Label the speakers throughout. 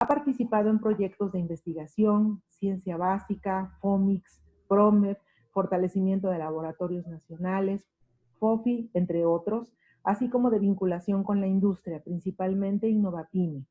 Speaker 1: Ha participado en proyectos de investigación, ciencia básica, FOMIX, PROMEP, fortalecimiento de laboratorios nacionales, FOFI, entre otros, así como de vinculación con la industria, principalmente Innovapyme.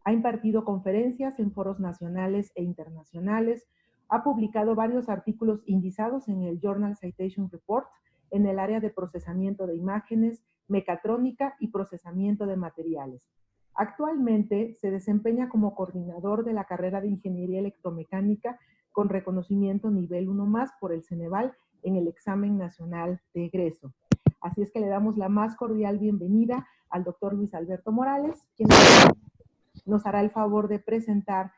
Speaker 1: Ha impartido conferencias en foros nacionales e internacionales, ha publicado varios artículos indizados en el Journal Citation Report en el área de procesamiento de imágenes, mecatrónica y procesamiento de materiales. Actualmente se desempeña como coordinador de la carrera de Ingeniería Electromecánica con reconocimiento nivel 1+ por el Ceneval en el examen nacional de egreso. Así es que le damos la más cordial bienvenida al doctor Luis Alberto Morales, quien nos hará el favor de presentar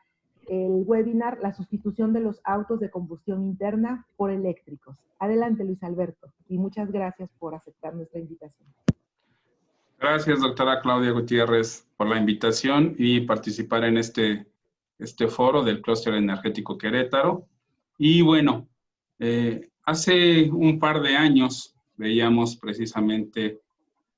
Speaker 1: el webinar La sustitución de los autos de combustión interna por eléctricos. Adelante, Luis Alberto, y muchas gracias por aceptar nuestra invitación.
Speaker 2: Gracias, doctora Claudia Gutiérrez, por la invitación y participar en este foro del Clúster Energético Querétaro. Y bueno, hace un par de años veíamos precisamente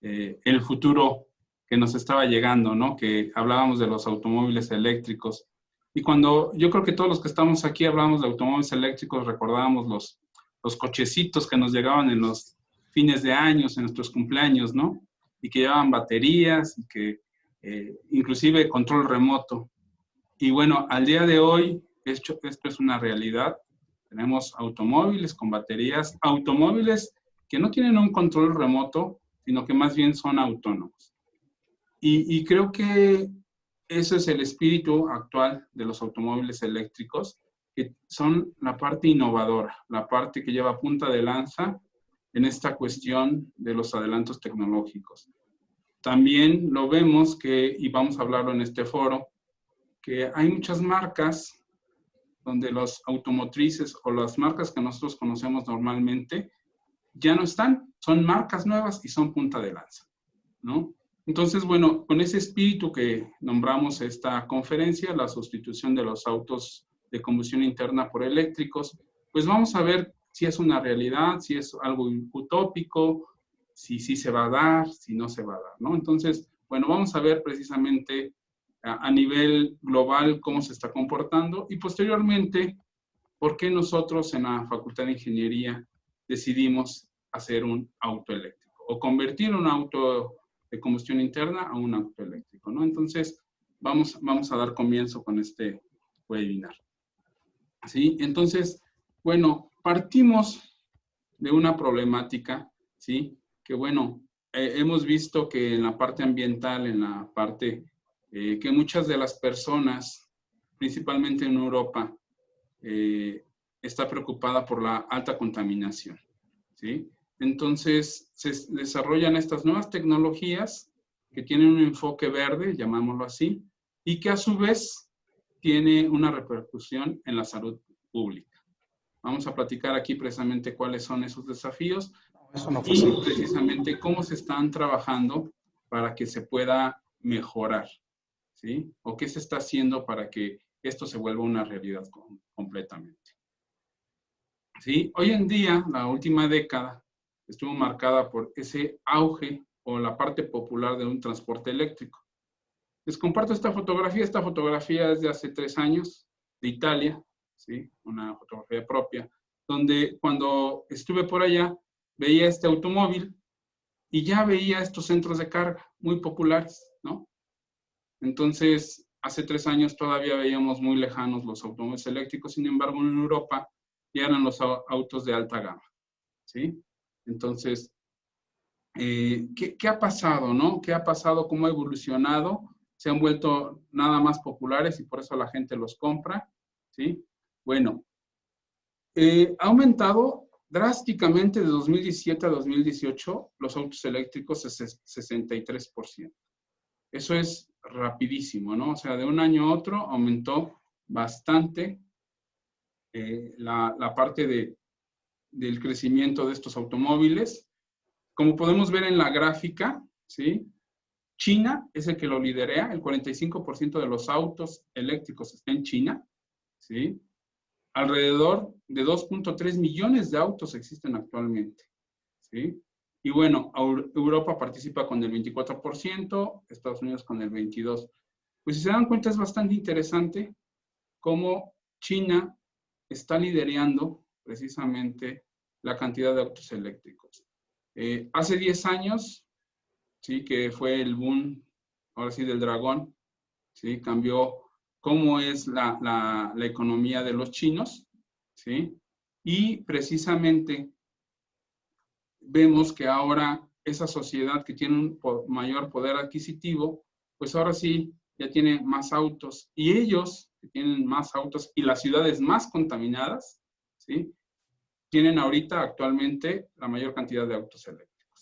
Speaker 2: el futuro que nos estaba llegando, ¿no? Que hablábamos de los automóviles eléctricos. Y cuando yo creo que todos los que estamos aquí hablamos de automóviles eléctricos, recordábamos los cochecitos que nos llegaban en los fines de años, en nuestros cumpleaños, ¿no? Y que llevaban baterías, y que inclusive control remoto. Y bueno, al día de hoy, esto es una realidad. Tenemos automóviles con baterías, automóviles que no tienen un control remoto, sino que más bien son autónomos. Y creo que ese es el espíritu actual de los automóviles eléctricos, que son la parte innovadora, la parte que lleva punta de lanza en esta cuestión de los adelantos tecnológicos. También lo vemos que, y vamos a hablarlo en este foro, que hay muchas marcas donde los automotrices o las marcas que nosotros conocemos normalmente ya no están, son marcas nuevas y son punta de lanza, ¿no? Entonces, bueno, con ese espíritu que nombramos esta conferencia, la sustitución de los autos de combustión interna por eléctricos, pues vamos a ver si es una realidad, si es algo utópico, si sí se va a dar, si no se va a dar, ¿no? Entonces, bueno, vamos a ver precisamente a nivel global cómo se está comportando y posteriormente, por qué nosotros en la Facultad de Ingeniería decidimos hacer un auto eléctrico o convertir un auto de combustión interna a un auto eléctrico, ¿no? Entonces, vamos a dar comienzo con este webinar. ¿Sí? Entonces, bueno, partimos de una problemática, ¿sí? Que bueno, hemos visto que en la parte ambiental, en la parte que muchas de las personas, principalmente en Europa, está preocupada por la alta contaminación, ¿sí? Entonces, se desarrollan estas nuevas tecnologías que tienen un enfoque verde, llamámoslo así, y que a su vez tiene una repercusión en la salud pública. Vamos a platicar aquí precisamente cuáles son esos desafíos y precisamente cómo se están trabajando para que se pueda mejorar, ¿sí? O qué se está haciendo para que esto se vuelva una realidad completamente. ¿Sí? Hoy en día, la última década, estuvo marcada por ese auge o la parte popular de un transporte eléctrico. Les comparto esta fotografía. Esta fotografía es de hace 3 años, de Italia, ¿sí? Una fotografía propia, donde cuando estuve por allá, veía este automóvil y ya veía estos centros de carga muy populares, ¿no? Entonces, hace 3 años todavía veíamos muy lejanos los automóviles eléctricos, sin embargo, en Europa ya eran los autos de alta gama, ¿sí? Entonces, ¿qué ha pasado, no? ¿Qué ha pasado? ¿Cómo ha evolucionado? Se han vuelto nada más populares y por eso la gente los compra, ¿sí? Bueno, ha aumentado drásticamente de 2017 a 2018 los autos eléctricos 63%. Eso es rapidísimo, ¿no? O sea, de un año a otro aumentó bastante la parte del crecimiento de estos automóviles. Como podemos ver en la gráfica, ¿sí? China es el que lo lidera, el 45% de los autos eléctricos está en China, ¿sí? Alrededor de 2.3 millones de autos existen actualmente, ¿sí? Y bueno, Europa participa con el 24%, Estados Unidos con el 22%. pues si se dan cuenta es bastante interesante cómo China está liderando precisamente la cantidad de autos eléctricos. Hace 10 años, sí, que fue el boom, ahora sí, del dragón, sí, cambió cómo es la economía de los chinos, sí, y precisamente vemos que ahora esa sociedad que tiene un mayor poder adquisitivo, pues ahora sí ya tiene más autos, y ellos que tienen más autos y las ciudades más contaminadas, ¿sí? Tienen ahorita actualmente la mayor cantidad de autos eléctricos,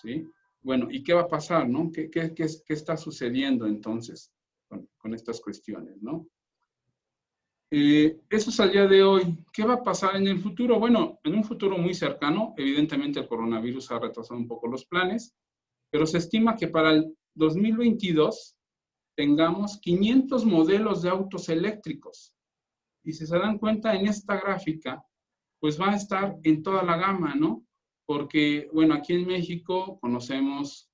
Speaker 2: ¿sí? Bueno, ¿y qué va a pasar, no? ¿Qué está sucediendo entonces con estas cuestiones, no? Eso es al día de hoy. ¿Qué va a pasar en el futuro? Bueno, en un futuro muy cercano, evidentemente el coronavirus ha retrasado un poco los planes, pero se estima que para el 2022 tengamos 500 modelos de autos eléctricos. Y si se dan cuenta en esta gráfica, pues va a estar en toda la gama, ¿no? Porque, bueno, aquí en México conocemos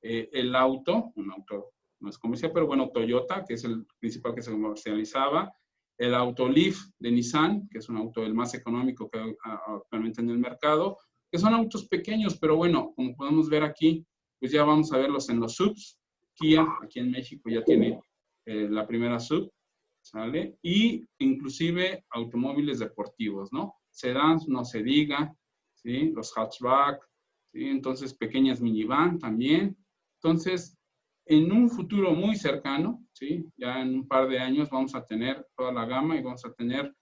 Speaker 2: el auto, un auto no es comercial, pero bueno, Toyota, que es el principal que se comercializaba, el auto Leaf de Nissan, que es un auto el más económico que hay actualmente en el mercado, que son autos pequeños, pero bueno, como podemos ver aquí, pues ya vamos a verlos en los SUVs. Kia, aquí en México ya tiene la primera SUV, ¿sale? Y inclusive automóviles deportivos, ¿no? Sedans, no se diga, ¿sí? Los hatchback, ¿sí? Entonces pequeñas minivan también. Entonces, en un futuro muy cercano, ¿sí? Ya en un par de años vamos a tener toda la gama y vamos a tener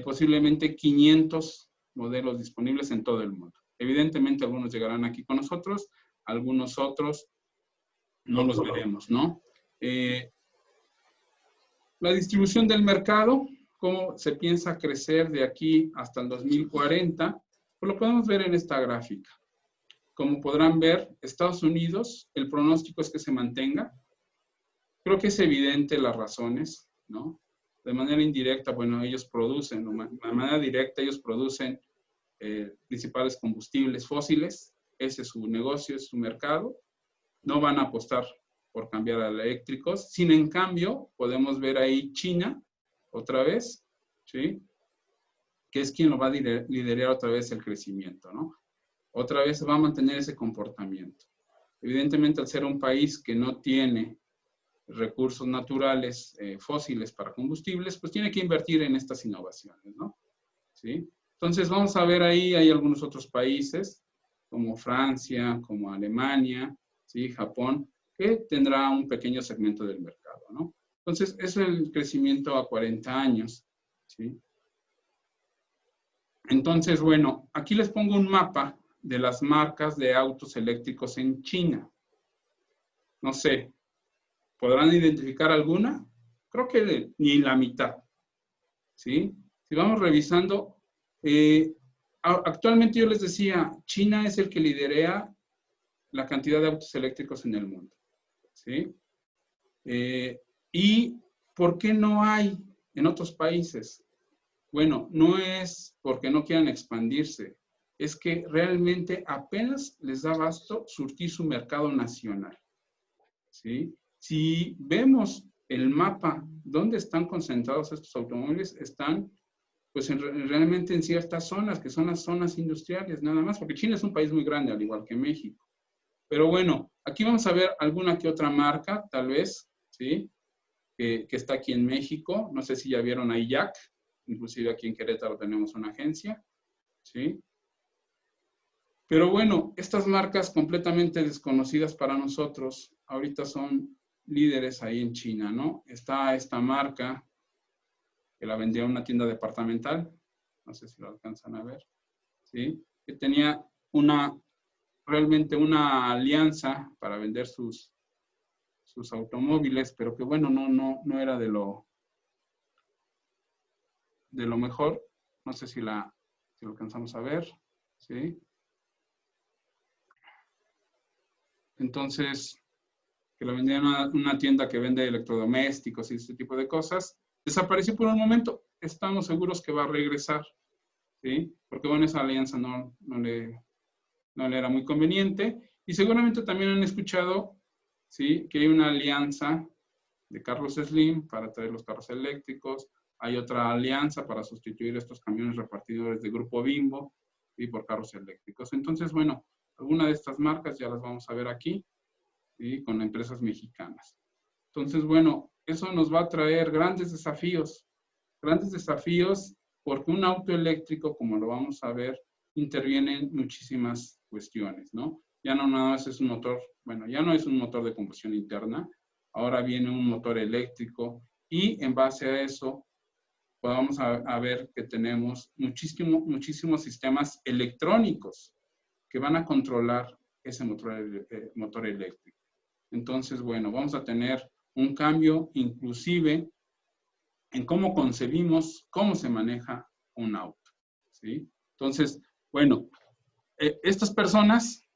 Speaker 2: posiblemente 500 modelos disponibles en todo el mundo. Evidentemente algunos llegarán aquí con nosotros, algunos otros no los veremos, ¿no? La distribución del mercado, cómo se piensa crecer de aquí hasta el 2040, pues lo podemos ver en esta gráfica. Como podrán ver, Estados Unidos, el pronóstico es que se mantenga. Creo que es evidente las razones, ¿no? De manera indirecta, bueno, ellos producen, de manera directa ellos producen principales combustibles fósiles, ese es su negocio, es su mercado, no van a apostar por cambiar a eléctricos, sin en cambio, podemos ver ahí China, otra vez, ¿sí? Que es quien lo va a liderar otra vez el crecimiento, ¿no? Otra vez va a mantener ese comportamiento. Evidentemente, al ser un país que no tiene recursos naturales fósiles para combustibles, pues tiene que invertir en estas innovaciones, ¿no? ¿Sí? Entonces, vamos a ver ahí, hay algunos otros países, como Francia, como Alemania, ¿sí? Japón, que tendrá un pequeño segmento del mercado, ¿no? Entonces, es el crecimiento a 40 años, ¿sí? Entonces, bueno, aquí les pongo un mapa de las marcas de autos eléctricos en China. No sé, ¿podrán identificar alguna? Creo que ni la mitad, ¿sí? Si vamos revisando, actualmente yo les decía, China es el que lidera la cantidad de autos eléctricos en el mundo, ¿sí? ¿Y por qué no hay en otros países? Bueno, no es porque no quieran expandirse, es que realmente apenas les da abasto surtir su mercado nacional, ¿sí? Si vemos el mapa, ¿dónde están concentrados estos automóviles? Están, pues, realmente en ciertas zonas, que son las zonas industriales, nada más, porque China es un país muy grande, al igual que México. Pero bueno, aquí vamos a ver alguna que otra marca, tal vez, ¿sí? Que está aquí en México. No sé si ya vieron a IYAC, inclusive aquí en Querétaro tenemos una agencia, ¿sí? Pero bueno, estas marcas completamente desconocidas para nosotros, ahorita son líderes ahí en China, ¿no? Está esta marca que la vendía en una tienda departamental, no sé si lo alcanzan a ver, ¿sí? Que tenía realmente una alianza para vender sus automóviles, pero que bueno, no era de lo mejor. No sé si lo alcanzamos a ver, ¿sí? Entonces, que la vendían a una tienda que vende electrodomésticos y este tipo de cosas, desapareció por un momento. Estamos seguros que va a regresar, ¿sí? Porque bueno, esa alianza no le era muy conveniente. Y seguramente también han escuchado, ¿sí? Que hay una alianza de Carlos Slim para traer los carros eléctricos. Hay otra alianza para sustituir estos camiones repartidores de Grupo Bimbo y por carros eléctricos. Entonces, bueno, algunas de estas marcas ya las vamos a ver aquí y con empresas mexicanas. Entonces, bueno, eso nos va a traer grandes desafíos porque un auto eléctrico, como lo vamos a ver, interviene en muchísimas cuestiones, ¿no? Ya no nada más es un motor, bueno, ya no es un motor de combustión interna, ahora viene un motor eléctrico y en base a eso vamos a ver que tenemos muchísimos sistemas electrónicos que van a controlar ese motor eléctrico. Entonces, bueno, vamos a tener un cambio inclusive en cómo concebimos, cómo se maneja un auto, ¿sí? Entonces, bueno, estas personas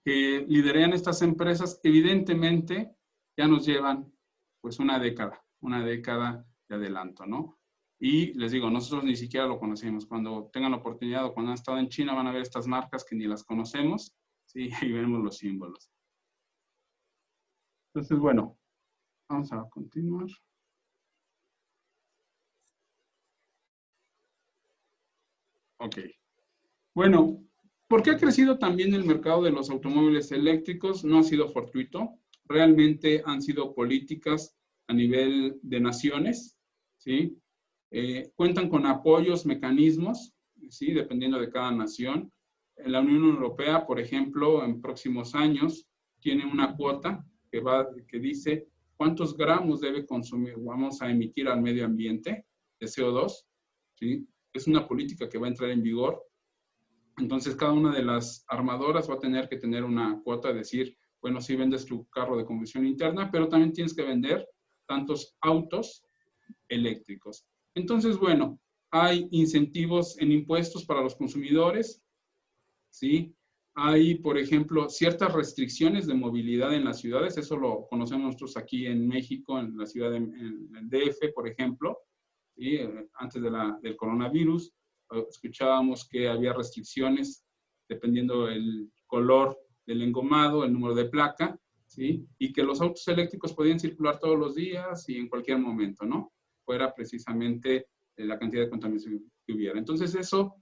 Speaker 2: que lideran estas empresas, evidentemente ya nos llevan pues una década de adelanto, ¿no? Y les digo, nosotros ni siquiera lo conocemos. Cuando tengan la oportunidad o cuando han estado en China van a ver estas marcas que ni las conocemos, ¿sí? Y vemos los símbolos. Entonces, bueno, vamos a continuar. Ok. Bueno, ¿por qué ha crecido también el mercado de los automóviles eléctricos? No ha sido fortuito. Realmente han sido políticas a nivel de naciones, ¿sí? Cuentan con apoyos, mecanismos, ¿sí? Dependiendo de cada nación. La Unión Europea, por ejemplo, en próximos años, tiene una cuota que dice cuántos gramos debe consumir, vamos a emitir al medio ambiente de CO2, ¿sí? Es una política que va a entrar en vigor. Entonces, cada una de las armadoras va a tener que tener una cuota de decir, bueno, sí vendes tu carro de combustión interna, pero también tienes que vender tantos autos eléctricos. Entonces, bueno, hay incentivos en impuestos para los consumidores, ¿sí? Hay, por ejemplo, ciertas restricciones de movilidad en las ciudades, eso lo conocemos nosotros aquí en México, en la ciudad en el DF, por ejemplo, ¿sí? Antes del coronavirus, escuchábamos que había restricciones dependiendo del color del engomado, el número de placa, ¿sí? Y que los autos eléctricos podían circular todos los días y en cualquier momento, ¿no? Fuera precisamente la cantidad de contaminación que hubiera. Entonces eso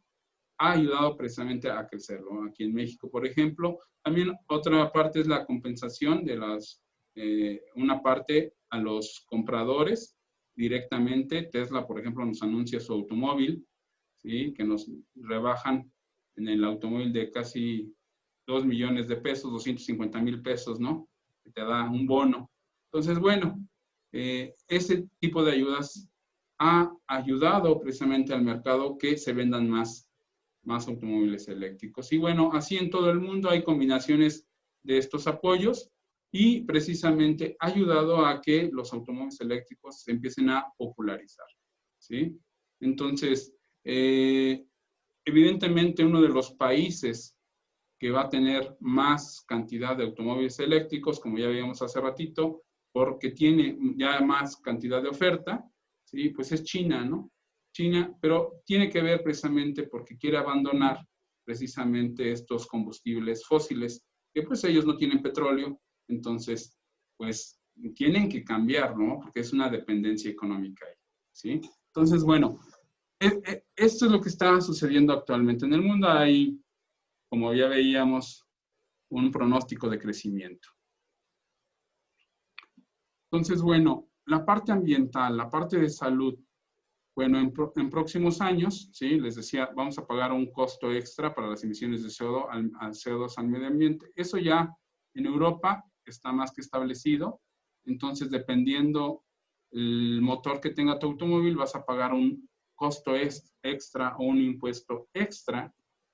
Speaker 2: ha ayudado precisamente a crecerlo. Aquí en México, por ejemplo, también otra parte es la compensación de una parte a los compradores directamente. Tesla, por ejemplo, nos anuncia su automóvil, ¿sí? Que nos rebajan en el automóvil de casi 2 millones de pesos, 250,000 pesos, ¿no? Que te da un bono. Entonces, bueno, ese tipo de ayudas ha ayudado precisamente al mercado que se vendan más automóviles eléctricos. Y bueno, así en todo el mundo hay combinaciones de estos apoyos y precisamente ha ayudado a que los automóviles eléctricos se empiecen a popularizar, ¿sí? Entonces, evidentemente uno de los países que va a tener más cantidad de automóviles eléctricos, como ya veíamos hace ratito, porque tiene ya más cantidad de oferta, ¿sí? Pues es China, ¿no? China, pero tiene que ver precisamente porque quiere abandonar precisamente estos combustibles fósiles, que pues ellos no tienen petróleo, entonces pues tienen que cambiar, ¿no? Porque es una dependencia económica ahí, ¿sí? Entonces, bueno, esto es lo que está sucediendo actualmente. En el mundo hay, como ya veíamos, un pronóstico de crecimiento. Entonces, bueno, la parte ambiental, la parte de salud, bueno, en próximos años, ¿sí? Les decía, vamos a pagar un costo extra para las emisiones de CO2 al medio ambiente. Eso ya en Europa está más que establecido. Entonces, dependiendo el motor que tenga tu automóvil, vas a pagar un costo extra o un impuesto extra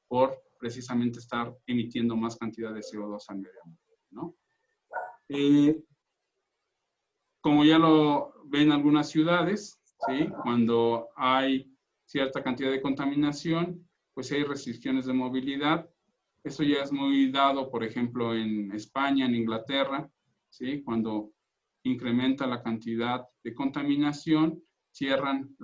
Speaker 2: por precisamente estar emitiendo más cantidad de CO2 al medio ambiente, ¿no? Como ya lo ven algunas ciudades, ¿sí? Cuando hay cierta cantidad de contaminación, pues hay restricciones de movilidad. Eso ya es muy dado, por ejemplo, en España, en Inglaterra, ¿sí? Cuando incrementa la cantidad de contaminación, cierran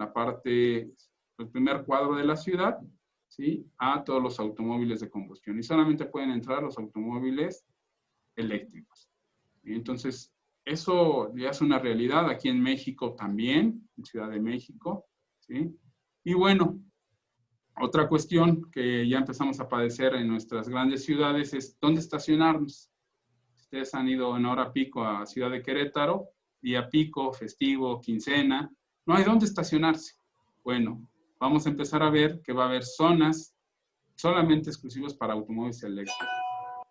Speaker 2: el primer cuadro de la ciudad, ¿sí? A todos los automóviles de combustión y solamente pueden entrar los automóviles eléctricos. Y entonces, eso ya es una realidad aquí en México también, en Ciudad de México, ¿sí? Y bueno, otra cuestión que ya empezamos a padecer en nuestras grandes ciudades es dónde estacionarnos. Ustedes han ido en hora pico a Ciudad de Querétaro, día pico, festivo, quincena, no hay dónde estacionarse. Bueno, vamos a empezar a ver que va a haber zonas solamente exclusivas para automóviles eléctricos,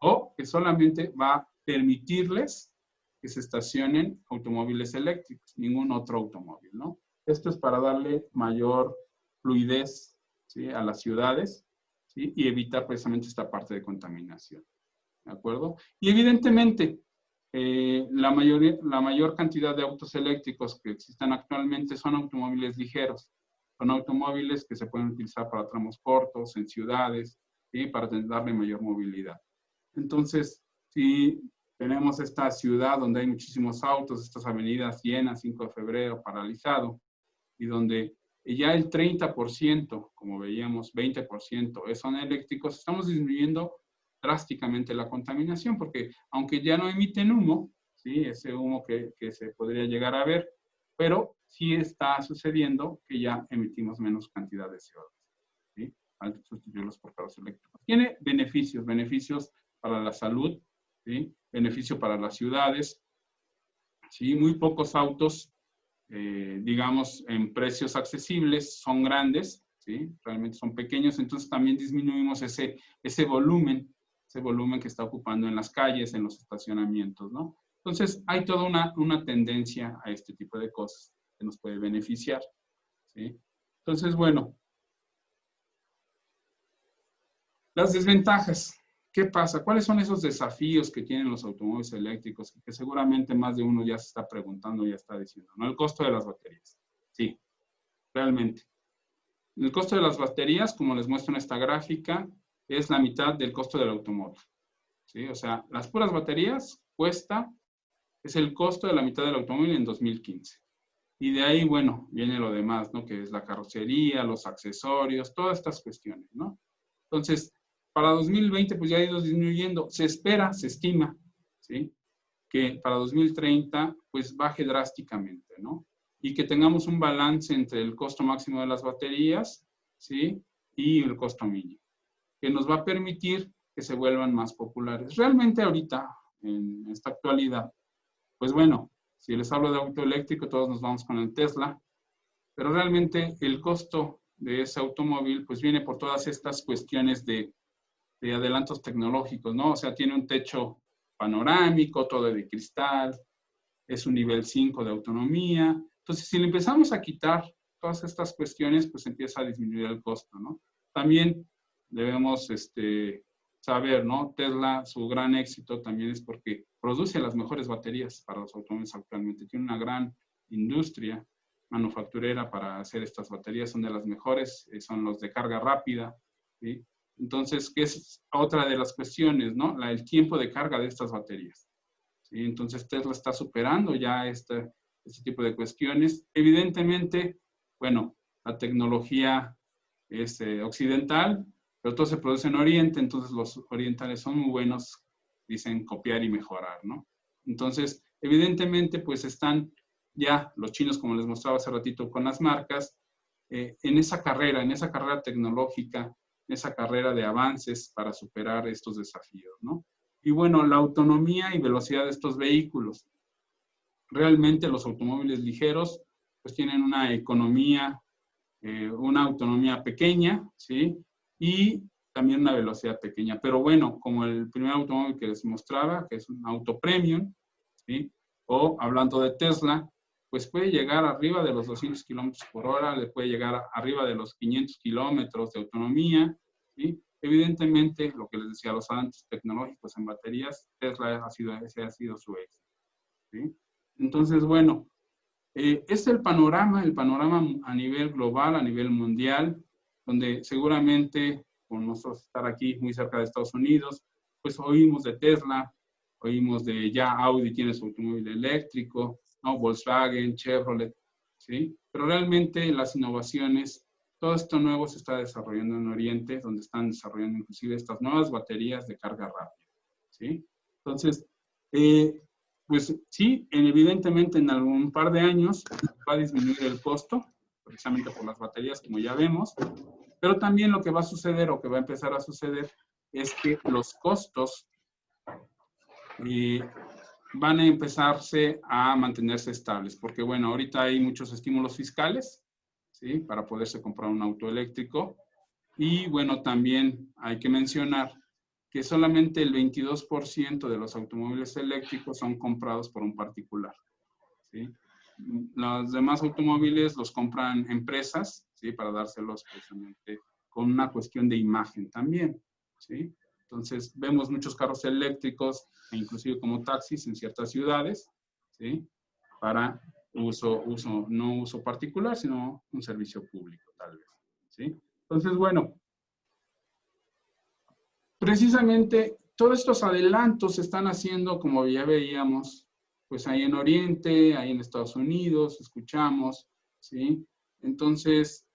Speaker 2: o que solamente va a permitirles que se estacionen automóviles eléctricos, ningún otro automóvil, ¿no? Esto es para darle mayor fluidez, ¿sí?, a las ciudades, ¿sí?, y evitar precisamente esta parte de contaminación, ¿de acuerdo? Y evidentemente, la mayor cantidad de autos eléctricos que existen actualmente son automóviles ligeros, son automóviles que se pueden utilizar para tramos cortos, en ciudades, ¿sí?, para darle mayor movilidad. Entonces, si tenemos esta ciudad donde hay muchísimos autos, estas avenidas llenas, 5 de febrero, paralizado, y donde ya el 30%, como veíamos, 20% son eléctricos, estamos disminuyendo drásticamente la contaminación, porque aunque ya no emiten humo, ¿sí?, ese humo que se podría llegar a ver, pero sí está sucediendo que ya emitimos menos cantidad de CO2, ¿sí?, al sustituirlos por carros eléctricos. Tiene beneficios para la salud, ¿sí?, beneficio para las ciudades, ¿sí?, muy pocos autos, digamos, en precios accesibles, son grandes, ¿sí?, realmente son pequeños, entonces también disminuimos ese volumen que está ocupando en las calles, en los estacionamientos, ¿no? Entonces, hay toda una tendencia a este tipo de cosas que nos puede beneficiar, ¿sí? Entonces, bueno, las desventajas. ¿Qué pasa? ¿Cuáles son esos desafíos que tienen los automóviles eléctricos? Que seguramente más de uno ya se está preguntando, ya está diciendo, ¿no? El costo de las baterías. Sí, realmente. El costo de las baterías, como les muestro en esta gráfica, es la mitad del costo del automóvil, ¿sí? O sea, las puras baterías es el costo de la mitad del automóvil en 2015. Y de ahí, bueno, viene lo demás, ¿no? Que es la carrocería, los accesorios, todas estas cuestiones, ¿no? Entonces, para 2020, pues ya ha ido disminuyendo. Se espera, se estima, ¿sí?, que para 2030, pues baje drásticamente, ¿no? Y que tengamos un balance entre el costo máximo de las baterías, ¿sí?, y el costo mínimo, que nos va a permitir que se vuelvan más populares. Realmente ahorita, en esta actualidad, pues bueno, si les hablo de auto eléctrico, todos nos vamos con el Tesla, pero realmente el costo de ese automóvil, pues viene por todas estas cuestiones de adelantos tecnológicos, ¿no? O sea, tiene un techo panorámico, todo de cristal, es un nivel 5 de autonomía. Entonces, si le empezamos a quitar todas estas cuestiones, pues empieza a disminuir el costo, ¿no? También debemos saber, ¿no? Tesla, su gran éxito también es porque produce las mejores baterías para los automóviles actualmente. Tiene una gran industria manufacturera para hacer estas baterías, son de las mejores, son los de carga rápida, ¿sí? Entonces, ¿qué es otra de las cuestiones, no? El tiempo de carga de estas baterías, ¿sí? Entonces, Tesla está superando ya este tipo de cuestiones. Evidentemente, bueno, la tecnología es occidental, pero todo se produce en Oriente, entonces los orientales son muy buenos, dicen copiar y mejorar, ¿no? Entonces, evidentemente, pues están ya los chinos, como les mostraba hace ratito con las marcas, en esa carrera tecnológica, en esa carrera de avances para superar estos desafíos, ¿no? Y bueno, la autonomía y velocidad de estos vehículos. Realmente los automóviles ligeros pues tienen una autonomía pequeña, ¿sí? Y también una velocidad pequeña. Pero bueno, como el primer automóvil que les mostraba, que es un auto premium, ¿sí? O hablando de Tesla, pues puede llegar arriba de los 200 kilómetros por hora, le puede llegar arriba de los 500 kilómetros de autonomía, ¿sí? Evidentemente, lo que les decía, los avances tecnológicos en baterías, Tesla ese ha sido su éxito, ¿sí? Entonces, bueno, es el panorama a nivel global, a nivel mundial, donde seguramente, con nosotros estar aquí muy cerca de Estados Unidos, pues oímos de Tesla, oímos de ya Audi tiene su automóvil eléctrico, ¿no? Volkswagen, Chevrolet, ¿sí? Pero realmente las innovaciones, todo esto nuevo se está desarrollando en Oriente, donde están desarrollando inclusive estas nuevas baterías de carga rápida, ¿sí? Entonces, pues sí, evidentemente en algún par de años va a disminuir el costo, precisamente por las baterías, como ya vemos, pero también lo que va a suceder o que va a empezar a suceder es que los costos van a empezarse a mantenerse estables, porque bueno, ahorita hay muchos estímulos fiscales, ¿sí? Para poderse comprar un auto eléctrico, y bueno, también hay que mencionar que solamente el 22% de los automóviles eléctricos son comprados por un particular, ¿sí? Los demás automóviles los compran empresas, ¿sí? Para dárselos precisamente con una cuestión de imagen también, ¿sí? Entonces, vemos muchos carros eléctricos, e inclusive como taxis en ciertas ciudades, ¿sí? Para no uso particular, sino un servicio público, tal vez, ¿sí? Entonces, bueno, precisamente todos estos adelantos se están haciendo, como ya veíamos, pues ahí en Oriente, ahí en Estados Unidos, escuchamos, ¿sí? Entonces,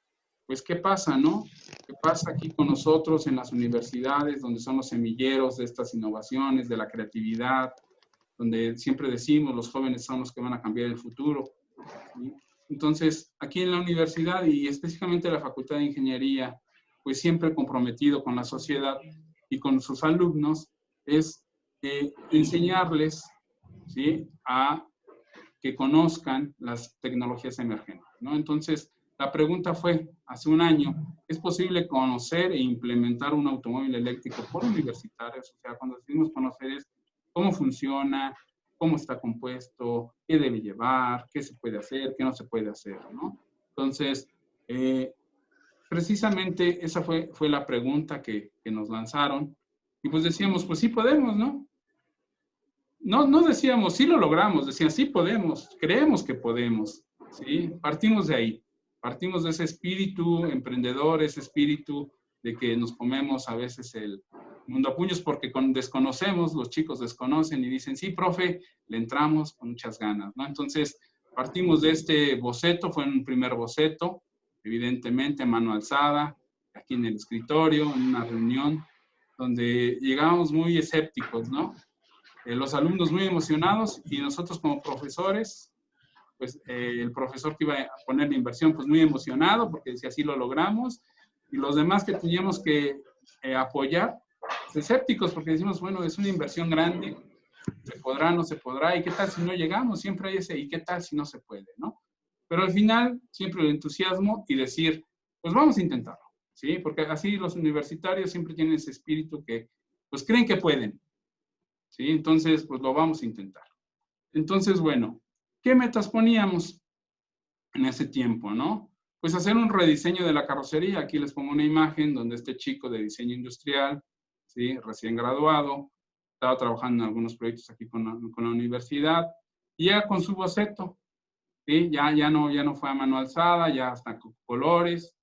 Speaker 2: pues, ¿qué pasa, no? ¿Qué pasa aquí con nosotros en las universidades, donde son los semilleros de estas innovaciones, de la creatividad, donde siempre decimos los jóvenes son los que van a cambiar el futuro, ¿sí? Entonces, aquí en la universidad y específicamente la Facultad de Ingeniería, pues siempre comprometido con la sociedad y con sus alumnos, es enseñarles, ¿sí? A que conozcan las tecnologías emergentes, ¿no? Entonces, la pregunta fue, hace un año, ¿es posible conocer e implementar un automóvil eléctrico por universitarios? O sea, cuando decidimos conocer es cómo funciona, cómo está compuesto, qué debe llevar, qué se puede hacer, qué no se puede hacer, ¿no? Entonces, precisamente esa fue la pregunta que nos lanzaron. Y pues decíamos, pues sí podemos, ¿no? No decíamos, sí lo logramos, decían, sí podemos, creemos que podemos, ¿sí? Partimos de ahí, partimos de ese espíritu emprendedor, ese espíritu de que nos comemos a veces el mundo a puños porque desconocemos, los chicos desconocen y dicen, sí, profe, le entramos con muchas ganas, ¿no? Entonces, partimos de este boceto, fue un primer boceto, evidentemente a mano alzada, aquí en el escritorio, en una reunión, donde llegábamos muy escépticos, ¿no? Los alumnos muy emocionados y nosotros como profesores, pues el profesor que iba a poner la inversión, pues muy emocionado porque decía, así lo logramos, y los demás que teníamos que apoyar, pues, escépticos porque decimos, bueno, es una inversión grande, se podrá, no se podrá, y qué tal si no llegamos, siempre hay ese, y qué tal si no se puede, ¿no? Pero al final, siempre el entusiasmo y decir, pues vamos a intentarlo, ¿sí? Porque así los universitarios siempre tienen ese espíritu que, pues creen que pueden, ¿sí? Entonces, pues lo vamos a intentar. Entonces, bueno, ¿qué metas poníamos en ese tiempo, no? Pues hacer un rediseño de la carrocería. Aquí les pongo una imagen donde este chico de diseño industrial, ¿sí? Recién graduado, estaba trabajando en algunos proyectos aquí con la universidad, y ya con su boceto, ¿sí? Ya no fue a mano alzada, ya hasta con colores,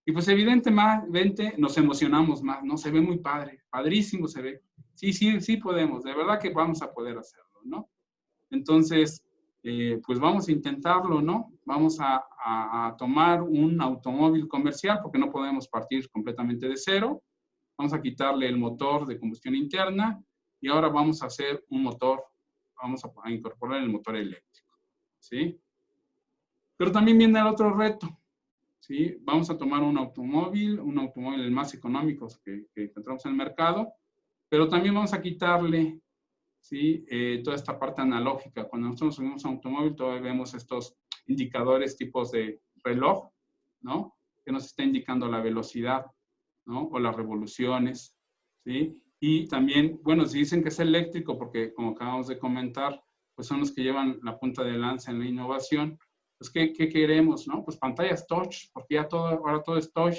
Speaker 2: y pues evidentemente nos emocionamos más, ¿no? Se ve muy padre, padrísimo se ve. Sí podemos, de verdad que vamos a poder hacerlo, ¿no? Entonces, pues vamos a intentarlo, ¿no? Vamos a tomar un automóvil comercial porque no podemos partir completamente de cero. Vamos a quitarle el motor de combustión interna y ahora vamos a hacer un motor, vamos a incorporar el motor eléctrico, ¿sí? Pero también viene el otro reto, ¿sí? Vamos a tomar un automóvil el más económico que encontramos en el mercado, pero también vamos a quitarle, ¿sí? Toda esta parte analógica. Cuando nosotros subimos a un automóvil, todavía vemos estos indicadores tipos de reloj, ¿no? Que nos está indicando la velocidad, ¿no? O las revoluciones, ¿sí? Y también, bueno, si dicen que es eléctrico, porque como acabamos de comentar, pues son los que llevan la punta de lanza en la innovación, pues ¿qué queremos, no? Pues pantallas touch, porque ya ahora todo es touch,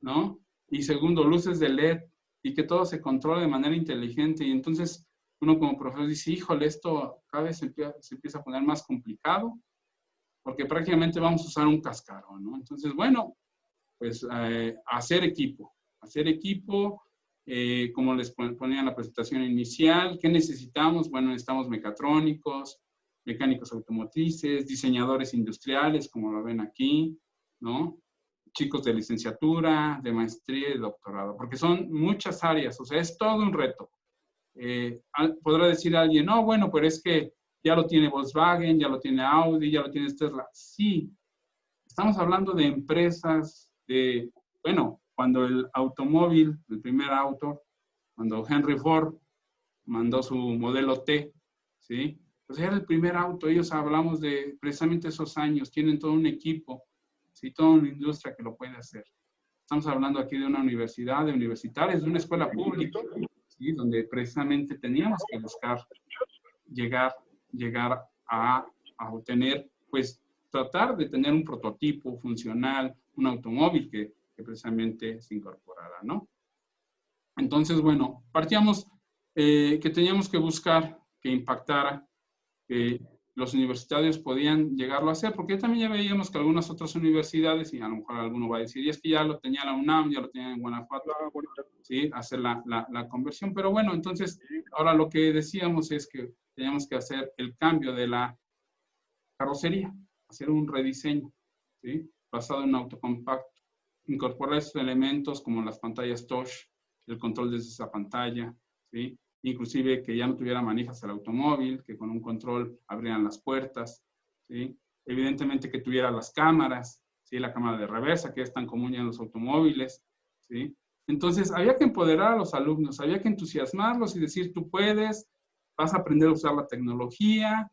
Speaker 2: ¿no? Y segundo, luces de LED, y que todo se controle de manera inteligente, y entonces uno como profesor dice, híjole, esto cada vez se empieza a poner más complicado, porque prácticamente vamos a usar un cascarón, ¿no? Entonces, bueno, pues hacer equipo, como les ponía en la presentación inicial, ¿qué necesitamos? Bueno, necesitamos mecatrónicos, mecánicos automotrices, diseñadores industriales, como lo ven aquí, ¿no? Chicos de licenciatura, de maestría y de doctorado, porque son muchas áreas, o sea, es todo un reto. podrá decir alguien, no, bueno, pero es que ya lo tiene Volkswagen, ya lo tiene Audi, ya lo tiene Tesla. Sí, estamos hablando de empresas de, bueno, cuando el automóvil, el primer auto, cuando Henry Ford mandó su modelo T, ¿sí? Pues era el primer auto, ellos hablamos de precisamente esos años, tienen todo un equipo, ¿sí? Toda una industria que lo puede hacer. Estamos hablando aquí de una universidad, de universitarios, de una escuela pública, ¿sí? Donde precisamente teníamos que buscar llegar a obtener, pues, tratar de tener un prototipo funcional, un automóvil que precisamente se incorporara, ¿no? Entonces, bueno, partíamos que teníamos que buscar que impactara, que los universitarios podían llegarlo a hacer, porque también ya veíamos que algunas otras universidades, y a lo mejor alguno va a decir, y es que ya lo tenía la UNAM, ya lo tenía en Guanajuato, ¿sí? Hacer la conversión. Pero bueno, entonces, ahora lo que decíamos es que teníamos que hacer el cambio de la carrocería, hacer un rediseño, ¿sí? Basado en un auto compacto. Incorporar esos elementos como las pantallas touch, el control desde esa pantalla, ¿sí? Inclusive que ya no tuviera manijas el automóvil, que con un control abrieran las puertas, ¿sí? Evidentemente que tuviera las cámaras, ¿sí? La cámara de reversa, que es tan común ya en los automóviles, ¿sí? Entonces, había que empoderar a los alumnos, había que entusiasmarlos y decir, tú puedes, vas a aprender a usar la tecnología,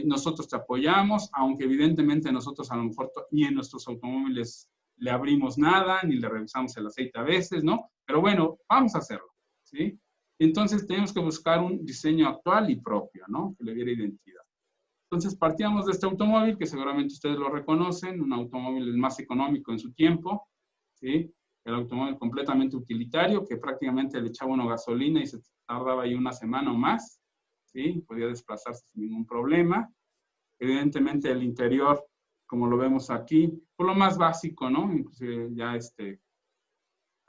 Speaker 2: nosotros te apoyamos, aunque evidentemente nosotros a lo mejor ni en nuestros automóviles le abrimos nada, ni le revisamos el aceite a veces, ¿no? Pero bueno, vamos a hacerlo, ¿sí? Entonces tenemos que buscar un diseño actual y propio, ¿no? Que le diera identidad. Entonces partíamos de este automóvil, que seguramente ustedes lo reconocen, un automóvil el más económico en su tiempo, ¿sí? El automóvil completamente utilitario, que prácticamente le echaba uno gasolina y se tardaba ahí una semana o más, ¿sí? Podía desplazarse sin ningún problema. Evidentemente el interior, como lo vemos aquí, por lo más básico, ¿no? Inclusive ya le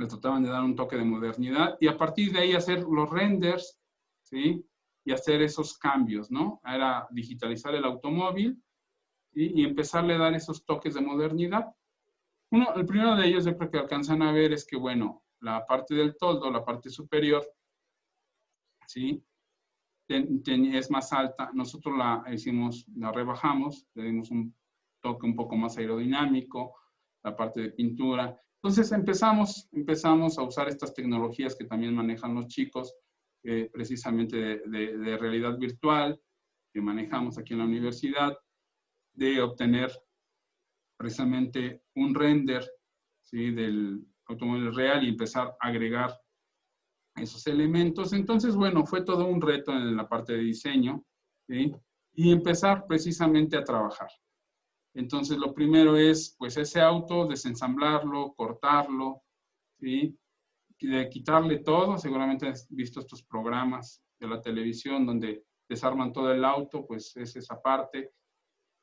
Speaker 2: trataban de dar un toque de modernidad y a partir de ahí hacer los renders, ¿sí? Y hacer esos cambios, ¿no? Era digitalizar el automóvil, ¿sí? Y empezarle a dar esos toques de modernidad. El primero de ellos, yo creo que alcanzan a ver, es que, bueno, la parte del toldo, la parte superior, ¿sí? Es más alta. Nosotros la rebajamos, le dimos un toque un poco más aerodinámico, la parte de pintura. Entonces empezamos a usar estas tecnologías que también manejan los chicos, precisamente de realidad virtual, que manejamos aquí en la universidad, de obtener precisamente un render, ¿sí? Del automóvil real y empezar a agregar esos elementos. Entonces, bueno, fue todo un reto en la parte de diseño, ¿sí? Y empezar precisamente a trabajar. Entonces, lo primero es, pues, ese auto, desensamblarlo, cortarlo, ¿sí? De quitarle todo. Seguramente has visto estos programas de la televisión donde desarman todo el auto, pues es esa parte.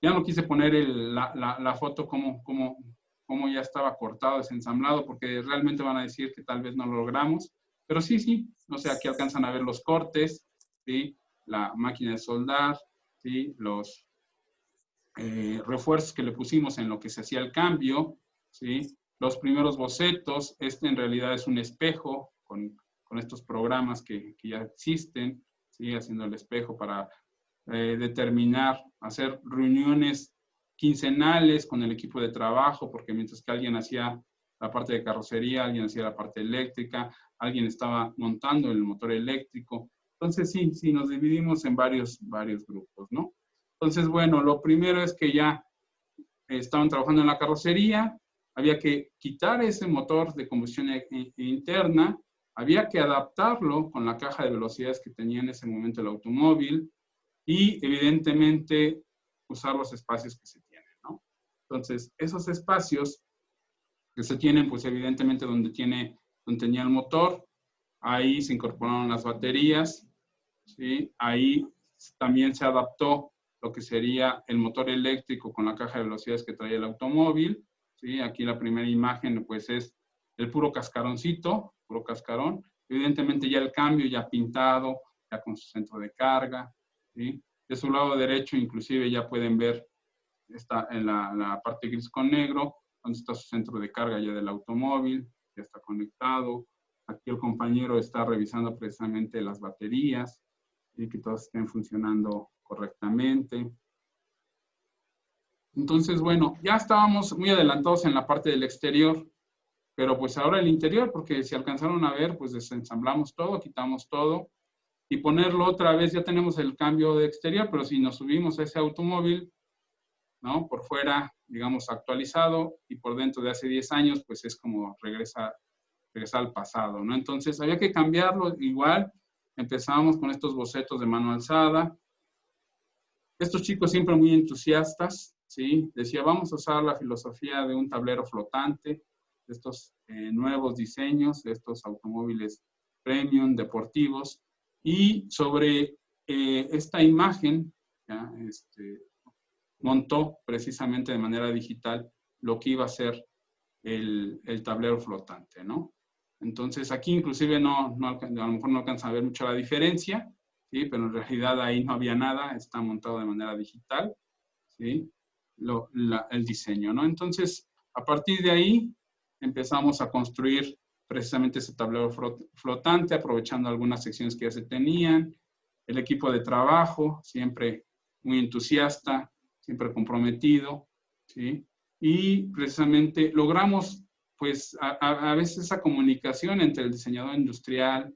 Speaker 2: Ya no quise poner la foto como ya estaba cortado, desensamblado, porque realmente van a decir que tal vez no lo logramos. Pero sí, o sea, aquí alcanzan a ver los cortes, ¿sí? La máquina de soldar, ¿sí? Los refuerzos que le pusimos en lo que se hacía el cambio, ¿sí? Los primeros bocetos, en realidad es un espejo con estos programas que ya existen, ¿sí? Haciendo el espejo para determinar, hacer reuniones quincenales con el equipo de trabajo, porque mientras que alguien hacía la parte de carrocería, alguien hacía la parte eléctrica, alguien estaba montando el motor eléctrico. Entonces, sí, nos dividimos en varios grupos, ¿no? Entonces, bueno, lo primero es que ya estaban trabajando en la carrocería, había que quitar ese motor de combustión interna, había que adaptarlo con la caja de velocidades que tenía en ese momento el automóvil y, evidentemente, usar los espacios que se tienen, ¿no? Entonces, esos espacios que se tienen, pues evidentemente donde tenía el motor, ahí se incorporaron las baterías, ¿sí? Ahí también se adaptó lo que sería el motor eléctrico con la caja de velocidades que traía el automóvil, ¿sí? Aquí la primera imagen, pues es el puro cascaroncito, puro cascarón, evidentemente ya el cambio ya pintado, ya con su centro de carga, ¿sí? De su lado derecho inclusive ya pueden ver, está en la parte gris con negro, donde está su centro de carga ya del automóvil, ya está conectado. Aquí el compañero está revisando precisamente las baterías, y que todas estén funcionando correctamente. Entonces, bueno, ya estábamos muy adelantados en la parte del exterior, pero pues ahora el interior, porque si alcanzaron a ver, pues desensamblamos todo, quitamos todo, y ponerlo otra vez, ya tenemos el cambio de exterior, pero si nos subimos a ese automóvil, ¿no? Por fuera, digamos, actualizado, y por dentro de hace 10 años, pues es como regresa al pasado, ¿no? Entonces había que cambiarlo igual. Empezábamos con estos bocetos de mano alzada. Estos chicos siempre muy entusiastas, ¿sí? Decía, vamos a usar la filosofía de un tablero flotante, de estos nuevos diseños, de estos automóviles premium, deportivos, y sobre esta imagen, ¿ya? Montó precisamente de manera digital lo que iba a ser el tablero flotante, ¿no? Entonces aquí inclusive a lo mejor no alcanza a ver mucho la diferencia, ¿sí? Pero en realidad ahí no había nada, está montado de manera digital, ¿sí? El diseño, ¿no? Entonces, a partir de ahí empezamos a construir precisamente ese tablero flotante, aprovechando algunas secciones que ya se tenían, el equipo de trabajo, siempre muy entusiasta, siempre comprometido, ¿sí? Y precisamente logramos, pues, a veces esa comunicación entre el diseñador industrial,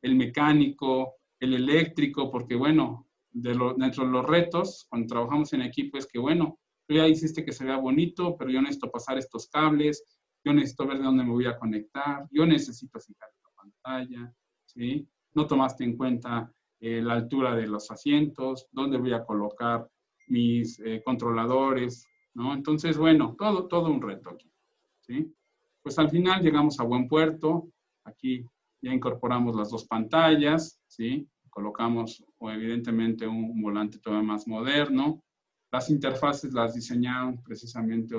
Speaker 2: el mecánico, el eléctrico, porque, bueno, dentro de los retos, cuando trabajamos en equipo, es que, bueno, tú ya hiciste que se vea bonito, pero yo necesito pasar estos cables, yo necesito ver de dónde me voy a conectar, yo necesito fijar la pantalla, ¿sí? No tomaste en cuenta la altura de los asientos, dónde voy a colocar mis controladores, ¿no? Entonces, bueno, todo un reto aquí, ¿sí? Pues al final llegamos a buen puerto. Aquí ya incorporamos las dos pantallas, ¿sí? Colocamos evidentemente un volante todavía más moderno. Las interfaces las diseñaron precisamente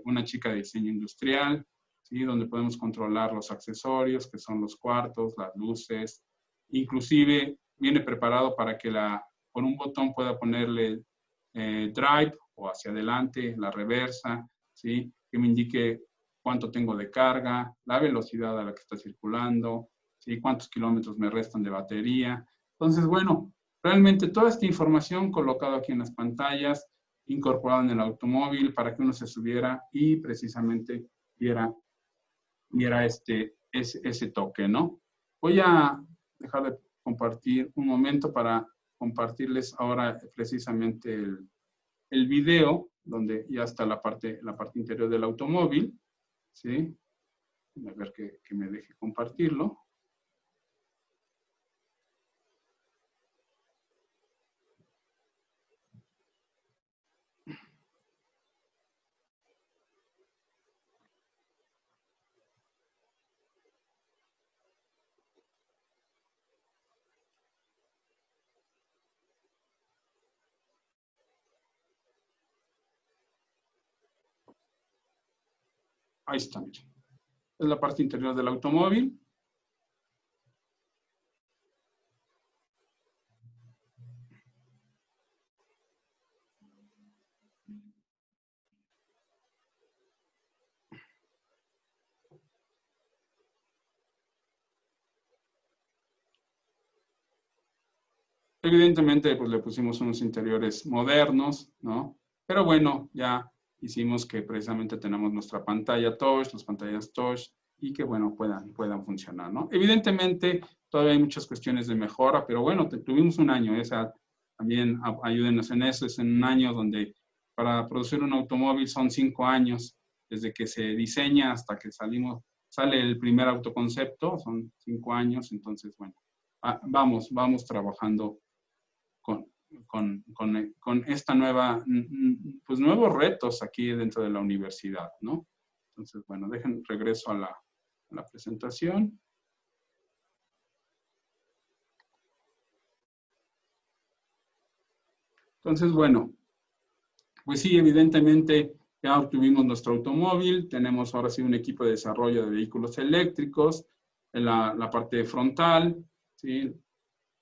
Speaker 2: una chica de diseño industrial, ¿sí? Donde podemos controlar los accesorios, que son los cuartos, las luces. Inclusive viene preparado para que por un botón pueda ponerle drive o hacia adelante, la reversa, ¿sí? Que me indique cuánto tengo de carga, la velocidad a la que está circulando, ¿sí? Cuántos kilómetros me restan de batería. Entonces, bueno, realmente toda esta información colocada aquí en las pantallas, incorporada en el automóvil para que uno se subiera y precisamente viera ese toque, ¿no? Voy a dejar de compartir un momento para compartirles ahora precisamente el video, donde ya está la parte interior del automóvil, ¿sí? A ver que me deje compartirlo. Ahí está, miren. Es la parte interior del automóvil. Evidentemente, pues le pusimos unos interiores modernos, ¿no? Pero bueno, ya hicimos que precisamente tenemos nuestra pantalla touch, las pantallas touch, y que, bueno, puedan funcionar, ¿no? Evidentemente, todavía hay muchas cuestiones de mejora, pero bueno, tuvimos un año, también ayúdenos en eso, es en un año donde para producir un automóvil son 5 años, desde que se diseña hasta que sale el primer autoconcepto, son 5 años, entonces, bueno, vamos trabajando con esta pues nuevos retos aquí dentro de la universidad, ¿no? Entonces, bueno, regreso a la presentación. Entonces, bueno, pues sí, evidentemente ya obtuvimos nuestro automóvil, tenemos ahora sí un equipo de desarrollo de vehículos eléctricos, en la parte frontal, ¿sí?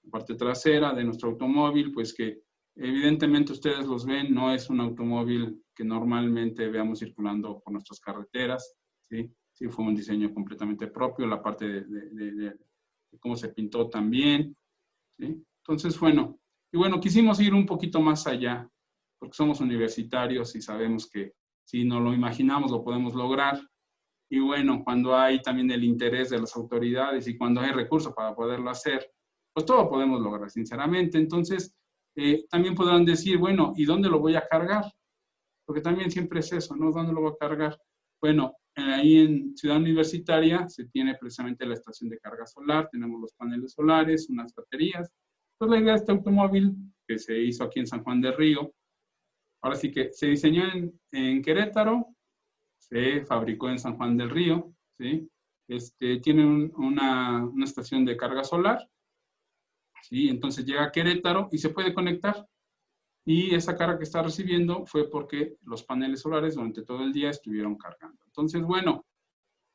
Speaker 2: La parte trasera de nuestro automóvil, pues que evidentemente ustedes los ven, no es un automóvil que normalmente veamos circulando por nuestras carreteras, ¿sí? Sí, fue un diseño completamente propio, la parte de cómo se pintó también, ¿sí? Entonces, bueno, y bueno, quisimos ir un poquito más allá, porque somos universitarios y sabemos que si nos lo imaginamos lo podemos lograr. Y bueno, cuando hay también el interés de las autoridades y cuando hay recursos para poderlo hacer, pues todo podemos lograr, sinceramente. Entonces, también podrán decir, bueno, ¿y dónde lo voy a cargar? Porque también siempre es eso, ¿no? ¿Dónde lo voy a cargar? Bueno, ahí en Ciudad Universitaria se tiene precisamente la estación de carga solar, tenemos los paneles solares, unas baterías. Entonces, la idea de este automóvil que se hizo aquí en San Juan del Río, ahora sí que se diseñó en Querétaro, se fabricó en San Juan del Río, ¿sí? Tiene una estación de carga solar, ¿sí? Entonces llega a Querétaro y se puede conectar. Y esa carga que está recibiendo fue porque los paneles solares durante todo el día estuvieron cargando. Entonces, bueno,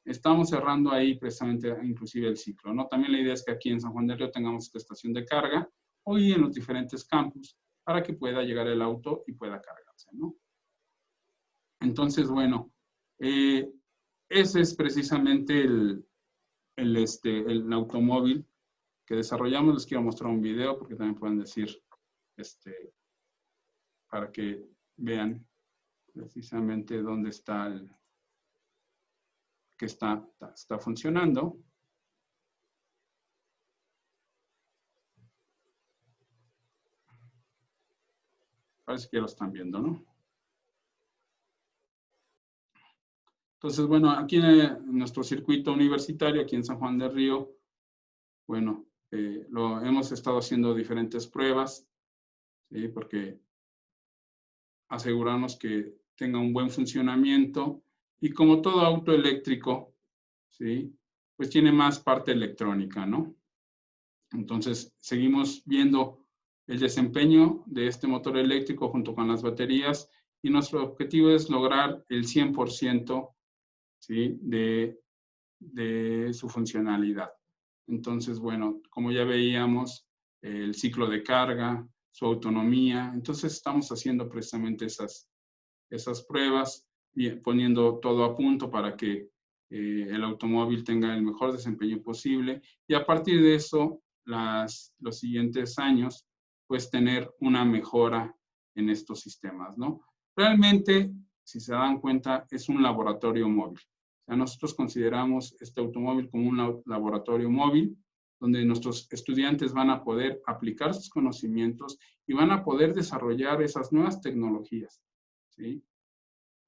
Speaker 2: estamos cerrando ahí precisamente inclusive el ciclo, ¿no? También la idea es que aquí en San Juan del Río tengamos esta estación de carga hoy en los diferentes campus para que pueda llegar el auto y pueda cargarse, ¿no? Entonces, bueno, ese es precisamente el automóvil que desarrollamos. Les quiero mostrar un video porque también pueden decir, para que vean precisamente dónde está que está funcionando. Parece que lo están viendo, ¿no? Entonces, bueno, aquí en nuestro circuito universitario, aquí en San Juan del Río, bueno, hemos estado haciendo diferentes pruebas, ¿sí? Porque asegurarnos que tenga un buen funcionamiento y como todo auto eléctrico, ¿sí? Pues tiene más parte electrónica, ¿no? Entonces, seguimos viendo el desempeño de este motor eléctrico junto con las baterías y nuestro objetivo es lograr el 100%, ¿sí? de su funcionalidad. Entonces, bueno, como ya veíamos, el ciclo de carga, su autonomía, entonces estamos haciendo precisamente esas pruebas y poniendo todo a punto para que el automóvil tenga el mejor desempeño posible y a partir de eso, los siguientes años, pues tener una mejora en estos sistemas, ¿no? Realmente, si se dan cuenta, es un laboratorio móvil. O sea, nosotros consideramos este automóvil como un laboratorio móvil donde nuestros estudiantes van a poder aplicar sus conocimientos y van a poder desarrollar esas nuevas tecnologías, ¿sí?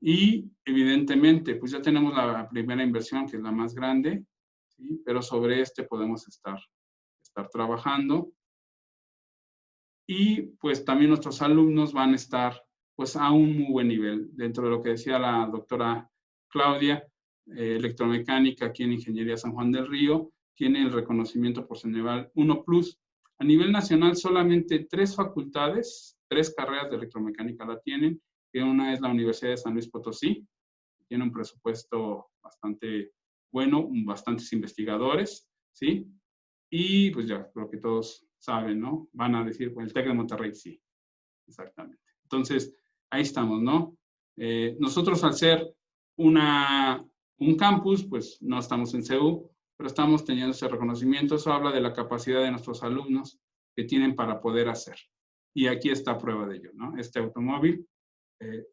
Speaker 2: Y evidentemente, pues ya tenemos la primera inversión, que es la más grande, ¿sí? Pero sobre podemos estar trabajando. Y pues también nuestros alumnos van a estar pues a un muy buen nivel. Dentro de lo que decía la doctora Claudia, electromecánica aquí en Ingeniería San Juan del Río, tiene el reconocimiento por Ceneval 1+. A nivel nacional solamente 3 facultades, 3 carreras de electromecánica la tienen, que una es la Universidad de San Luis Potosí, tiene un presupuesto bastante bueno, bastantes investigadores, ¿sí? Y pues ya, creo que todos saben, ¿no? Van a decir, pues el TEC de Monterrey, sí, exactamente. Entonces, ahí estamos, ¿no? Nosotros al ser un campus, pues no estamos en CEU, pero estamos teniendo ese reconocimiento. Eso habla de la capacidad de nuestros alumnos que tienen para poder hacer. Y aquí está prueba de ello, ¿no? Este automóvil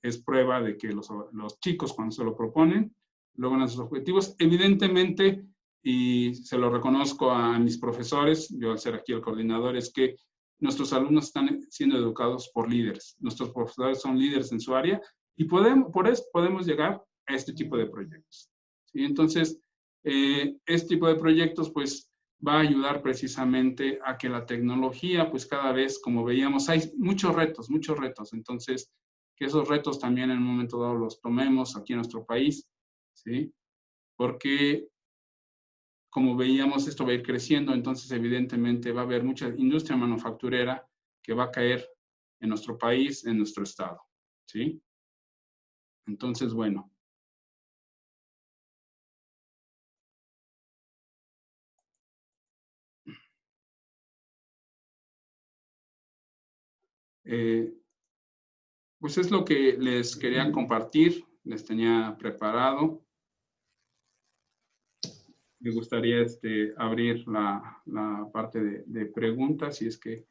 Speaker 2: es prueba de que los chicos cuando se lo proponen, logran sus objetivos. Evidentemente, y se lo reconozco a mis profesores, yo al ser aquí el coordinador, es que nuestros alumnos están siendo educados por líderes. Nuestros profesores son líderes en su área y por eso podemos llegar a este tipo de proyectos. ¿Sí? Entonces, este tipo de proyectos, pues, va a ayudar precisamente a que la tecnología, pues cada vez, como veíamos, hay muchos retos. Entonces, que esos retos también en un momento dado los tomemos aquí en nuestro país, ¿sí? Porque, como veíamos, esto va a ir creciendo, entonces evidentemente va a haber mucha industria manufacturera que va a caer en nuestro país, en nuestro estado, ¿sí? Entonces, bueno. Pues es lo que les quería compartir, les tenía preparado. me gustaría abrir la parte de preguntas, si es que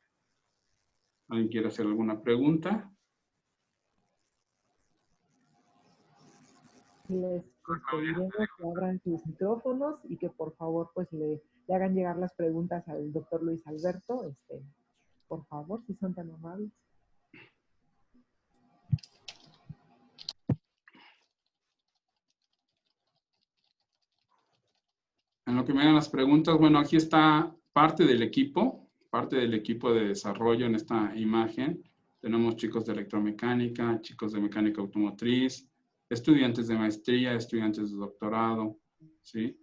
Speaker 2: alguien quiere hacer alguna pregunta.
Speaker 1: Les pediremos que abran sus micrófonos y que por favor pues le hagan llegar las preguntas al doctor Luis Alberto, por favor, si son tan amables.
Speaker 2: En lo que me hagan las preguntas, bueno, aquí está parte del equipo de desarrollo en esta imagen. Tenemos chicos de electromecánica, chicos de mecánica automotriz, estudiantes de maestría, estudiantes de doctorado, ¿sí?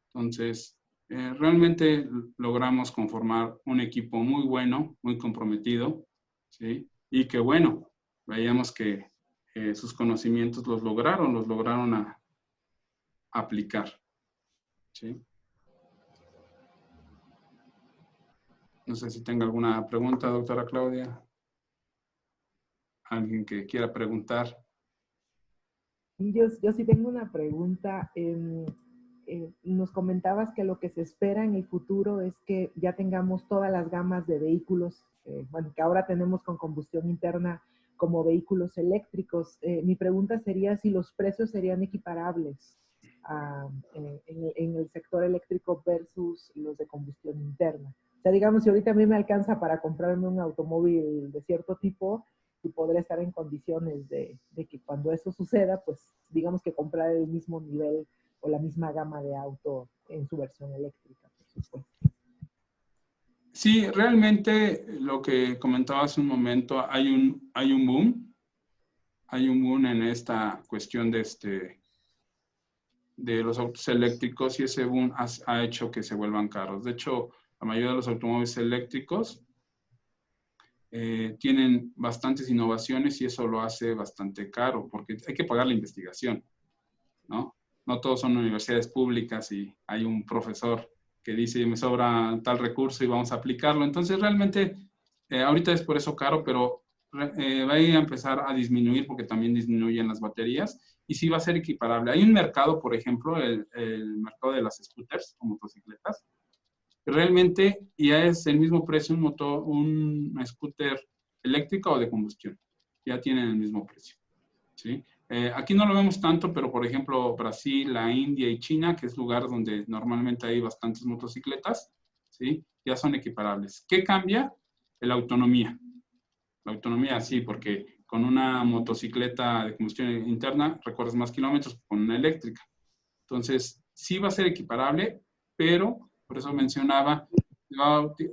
Speaker 2: Entonces, realmente logramos conformar un equipo muy bueno, muy comprometido, ¿sí? Y que, bueno, veíamos que sus conocimientos los lograron aplicar, ¿sí? No sé si tenga alguna pregunta, doctora Claudia. ¿Alguien que quiera preguntar?
Speaker 1: Yo sí tengo una pregunta. Nos comentabas que lo que se espera en el futuro es que ya tengamos todas las gamas de vehículos, bueno, que ahora tenemos con combustión interna como vehículos eléctricos. Mi pregunta sería si los precios serían equiparables en el sector eléctrico versus los de combustión interna. O sea, digamos, si ahorita a mí me alcanza para comprarme un automóvil de cierto tipo, y podré estar en condiciones de que cuando eso suceda, pues digamos que comprar el mismo nivel o la misma gama de auto en su versión eléctrica, por supuesto.
Speaker 2: Sí, realmente lo que comentaba hace un momento, hay un boom en esta cuestión de los autos eléctricos, y ese boom ha hecho que se vuelvan caros. De hecho, la mayoría de los automóviles eléctricos tienen bastantes innovaciones y eso lo hace bastante caro porque hay que pagar la investigación, ¿no? No todos son universidades públicas y hay un profesor que dice me sobra tal recurso y vamos a aplicarlo. Entonces realmente ahorita es por eso caro, pero va a empezar a disminuir porque también disminuyen las baterías y sí va a ser equiparable. Hay un mercado, por ejemplo, el mercado de las scooters o motocicletas, realmente ya es el mismo precio un scooter eléctrico o de combustión. Ya tienen el mismo precio, ¿sí? Aquí no lo vemos tanto, pero por ejemplo Brasil, la India y China, que es lugar donde normalmente hay bastantes motocicletas, ¿sí? Ya son equiparables. ¿Qué cambia? La autonomía. La autonomía, sí, porque con una motocicleta de combustión interna recorres más kilómetros que con una eléctrica. Entonces, sí va a ser equiparable, pero, por eso mencionaba,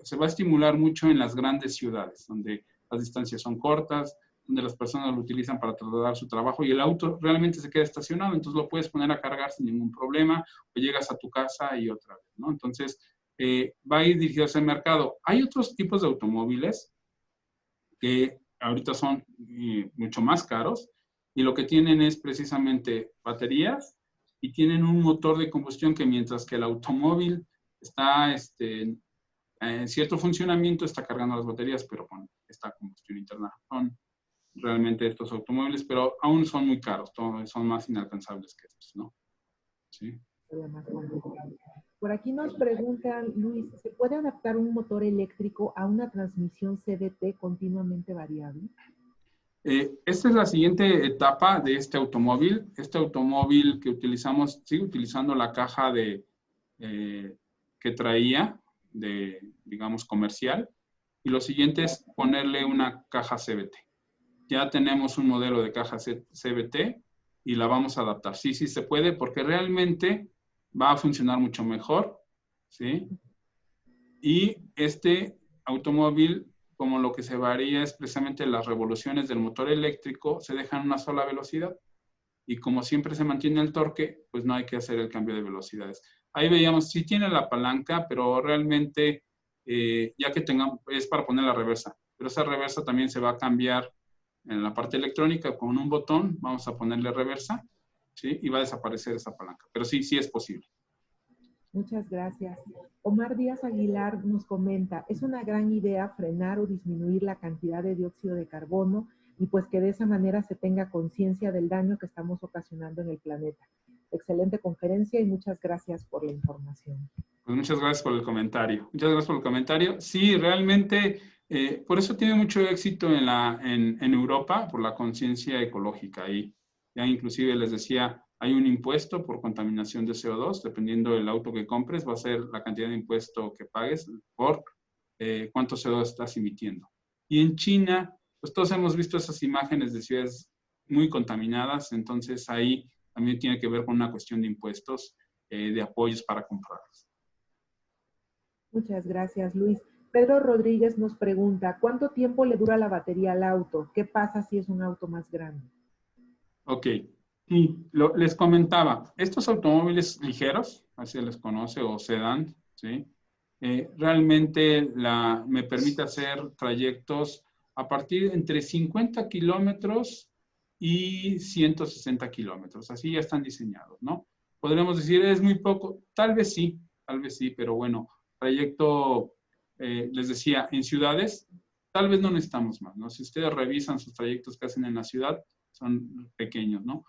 Speaker 2: se va a estimular mucho en las grandes ciudades, donde las distancias son cortas, donde las personas lo utilizan para trasladar su trabajo y el auto realmente se queda estacionado, entonces lo puedes poner a cargar sin ningún problema, o llegas a tu casa y otra vez, ¿no? Entonces, va a ir dirigido a ese mercado. Hay otros tipos de automóviles que ahorita son mucho más caros y lo que tienen es precisamente baterías y tienen un motor de combustión que mientras que el automóvil está en cierto funcionamiento, está cargando las baterías, pero con esta combustión interna. Son realmente estos automóviles, pero aún son muy caros, son más inalcanzables que estos, ¿no? Sí.
Speaker 1: Por aquí nos preguntan, Luis, ¿se puede adaptar un motor eléctrico a una transmisión CVT continuamente variable?
Speaker 2: Esta es la siguiente etapa de este automóvil. Este automóvil que utilizamos, sigue utilizando la caja que traía, digamos, comercial. Y lo siguiente es ponerle una caja CVT. Ya tenemos un modelo de caja CVT y la vamos a adaptar. Sí, sí se puede porque realmente va a funcionar mucho mejor, ¿sí? Y este automóvil, como lo que se varía es precisamente las revoluciones del motor eléctrico, se dejan a una sola velocidad. Y como siempre se mantiene el torque, pues no hay que hacer el cambio de velocidades. Ahí veíamos, sí tiene la palanca, pero realmente, ya que tengamos, es para poner la reversa. Pero esa reversa también se va a cambiar en la parte electrónica con un botón. Vamos a ponerle reversa, ¿sí? Y va a desaparecer esa palanca. Pero sí, sí es posible.
Speaker 1: Muchas gracias. Omar Díaz Aguilar nos comenta, es una gran idea frenar o disminuir la cantidad de dióxido de carbono y pues que de esa manera se tenga conciencia del daño que estamos ocasionando en el planeta. Excelente conferencia y muchas gracias por la información.
Speaker 2: Pues muchas gracias por el comentario. Muchas gracias por el comentario. Sí, realmente, por eso tiene mucho éxito en Europa, por la conciencia ecológica. Y ya inclusive les decía, hay un impuesto por contaminación de CO2, dependiendo del auto que compres, va a ser la cantidad de impuesto que pagues por cuánto CO2 estás emitiendo. Y en China, pues todos hemos visto esas imágenes de ciudades muy contaminadas, entonces ahí también tiene que ver con una cuestión de impuestos, de apoyos para comprarlos.
Speaker 1: Muchas gracias, Luis. Pedro Rodríguez nos pregunta, ¿cuánto tiempo le dura la batería al auto? ¿Qué pasa si es un auto más grande?
Speaker 2: Ok, sí, les comentaba, estos automóviles ligeros, así se les conoce, o sedán, ¿sí? Realmente me permite hacer trayectos a partir de entre 50 kilómetros y 160 kilómetros, así ya están diseñados, ¿no? Podríamos decir, es muy poco, tal vez sí, pero bueno, trayecto, les decía, en ciudades, tal vez no necesitamos más, ¿no? Si ustedes revisan sus trayectos que hacen en la ciudad, son pequeños, ¿no?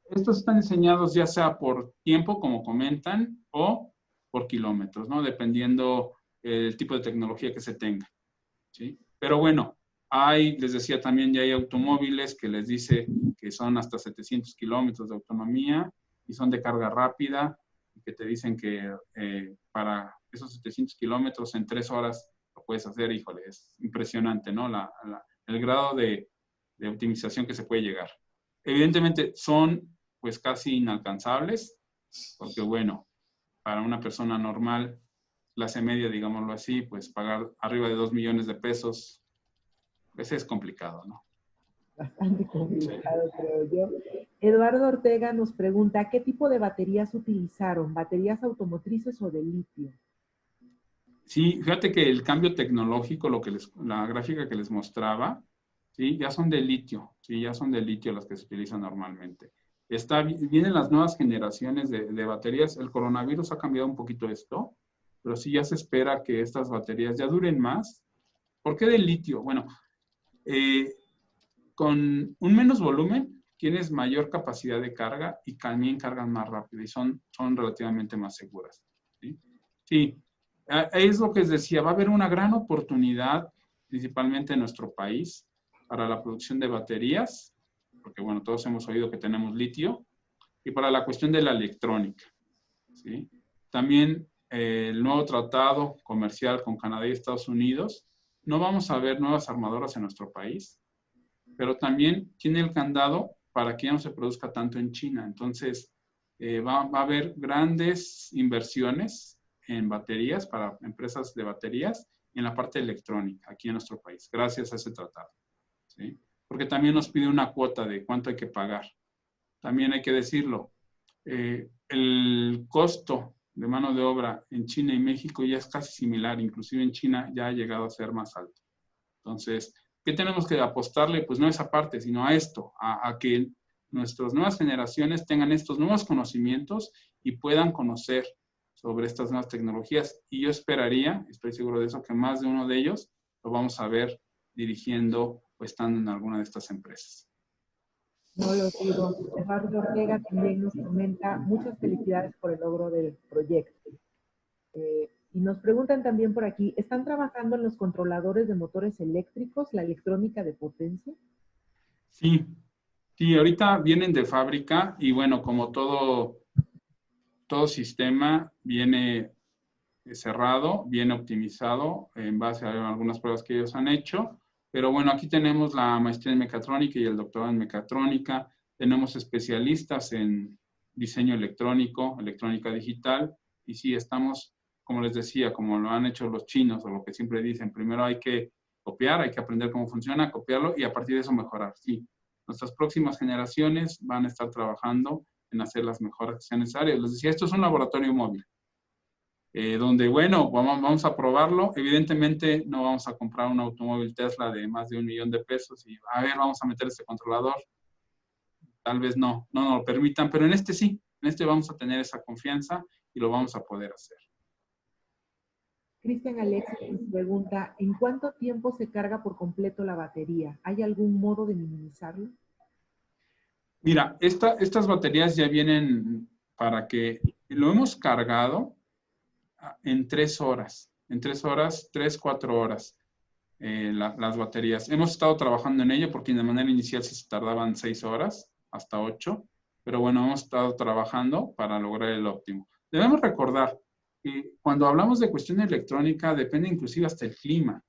Speaker 2: Estos están diseñados ya sea por tiempo, como comentan, o por kilómetros, ¿no? Dependiendo el tipo de tecnología que se tenga, ¿sí? Pero bueno, les decía también, ya hay automóviles que les dice que son hasta 700 kilómetros de autonomía y son de carga rápida y que te dicen que para esos 700 kilómetros en 3 horas lo puedes hacer. Híjole, es impresionante, ¿no? El grado de optimización que se puede llegar. Evidentemente son pues casi inalcanzables, porque bueno, para una persona normal, clase media, digámoslo así, pues pagar arriba de 2 millones de pesos, pues es complicado, ¿no?
Speaker 1: Bastante complicado, creo yo. Eduardo Ortega nos pregunta, ¿qué tipo de baterías utilizaron? ¿Baterías automotrices o de litio?
Speaker 2: Sí, fíjate que el cambio tecnológico, la gráfica que les mostraba, sí, ya son de litio, sí, ya son de litio las que se utilizan normalmente. Vienen las nuevas generaciones de baterías. El coronavirus ha cambiado un poquito esto, pero sí ya se espera que estas baterías ya duren más. ¿Por qué de litio? Bueno, con un menos volumen tienes mayor capacidad de carga y también cargan más rápido y son relativamente más seguras. Sí, sí, es lo que les decía, va a haber una gran oportunidad, principalmente en nuestro país, para la producción de baterías, porque bueno, todos hemos oído que tenemos litio, y para la cuestión de la electrónica. ¿Sí? También el nuevo tratado comercial con Canadá y Estados Unidos, no vamos a ver nuevas armadoras en nuestro país, pero también tiene el candado para que ya no se produzca tanto en China. Entonces, va a haber grandes inversiones en baterías para empresas de baterías en la parte electrónica aquí en nuestro país, gracias a ese tratado. ¿Sí? Porque también nos pide una cuota de cuánto hay que pagar. También hay que decirlo, el costo de mano de obra en China y México ya es casi similar, inclusive en China ya ha llegado a ser más alto. Entonces, ¿qué tenemos que apostarle? Pues no a esa parte, sino a esto, a que nuestras nuevas generaciones tengan estos nuevos conocimientos y puedan conocer sobre estas nuevas tecnologías. Y yo esperaría, estoy seguro de eso, que más de uno de ellos lo vamos a ver dirigiendo o estando en alguna de estas empresas.
Speaker 1: No lo dudo. Eduardo Ortega también nos comenta muchas felicidades por el logro del proyecto. Y nos preguntan también por aquí, ¿están trabajando en los controladores de motores eléctricos, la electrónica de potencia?
Speaker 2: Sí, sí, ahorita vienen de fábrica y bueno, como todo sistema viene cerrado, viene optimizado en base a algunas pruebas que ellos han hecho. Pero bueno, aquí tenemos la maestría en mecatrónica y el doctorado en mecatrónica. Tenemos especialistas en diseño electrónico, electrónica digital. Y sí, estamos, como les decía, como lo han hecho los chinos o lo que siempre dicen, primero hay que copiar, hay que aprender cómo funciona, copiarlo y a partir de eso mejorar. Sí, nuestras próximas generaciones van a estar trabajando en hacer las mejoras que sean necesarias. Les decía, esto es un laboratorio móvil. Donde, bueno, vamos a probarlo. Evidentemente no vamos a comprar un automóvil Tesla de más de $1 millón de pesos y, a ver, vamos a meter este controlador. Tal vez no nos lo permitan, pero en este sí, en este vamos a tener esa confianza y lo vamos a poder hacer.
Speaker 1: Cristian Alexis nos pregunta, ¿en cuánto tiempo se carga por completo la batería? ¿Hay algún modo de minimizarlo?
Speaker 2: Mira, estas baterías ya vienen para que lo hemos cargado en 3 horas. En 3 horas, 3, 4 horas. Las baterías. Hemos estado trabajando en ello porque de manera inicial se tardaban 6 horas, hasta 8, pero bueno, hemos estado trabajando para lograr el óptimo. Debemos recordar que cuando hablamos de cuestión electrónica depende inclusive hasta el clima.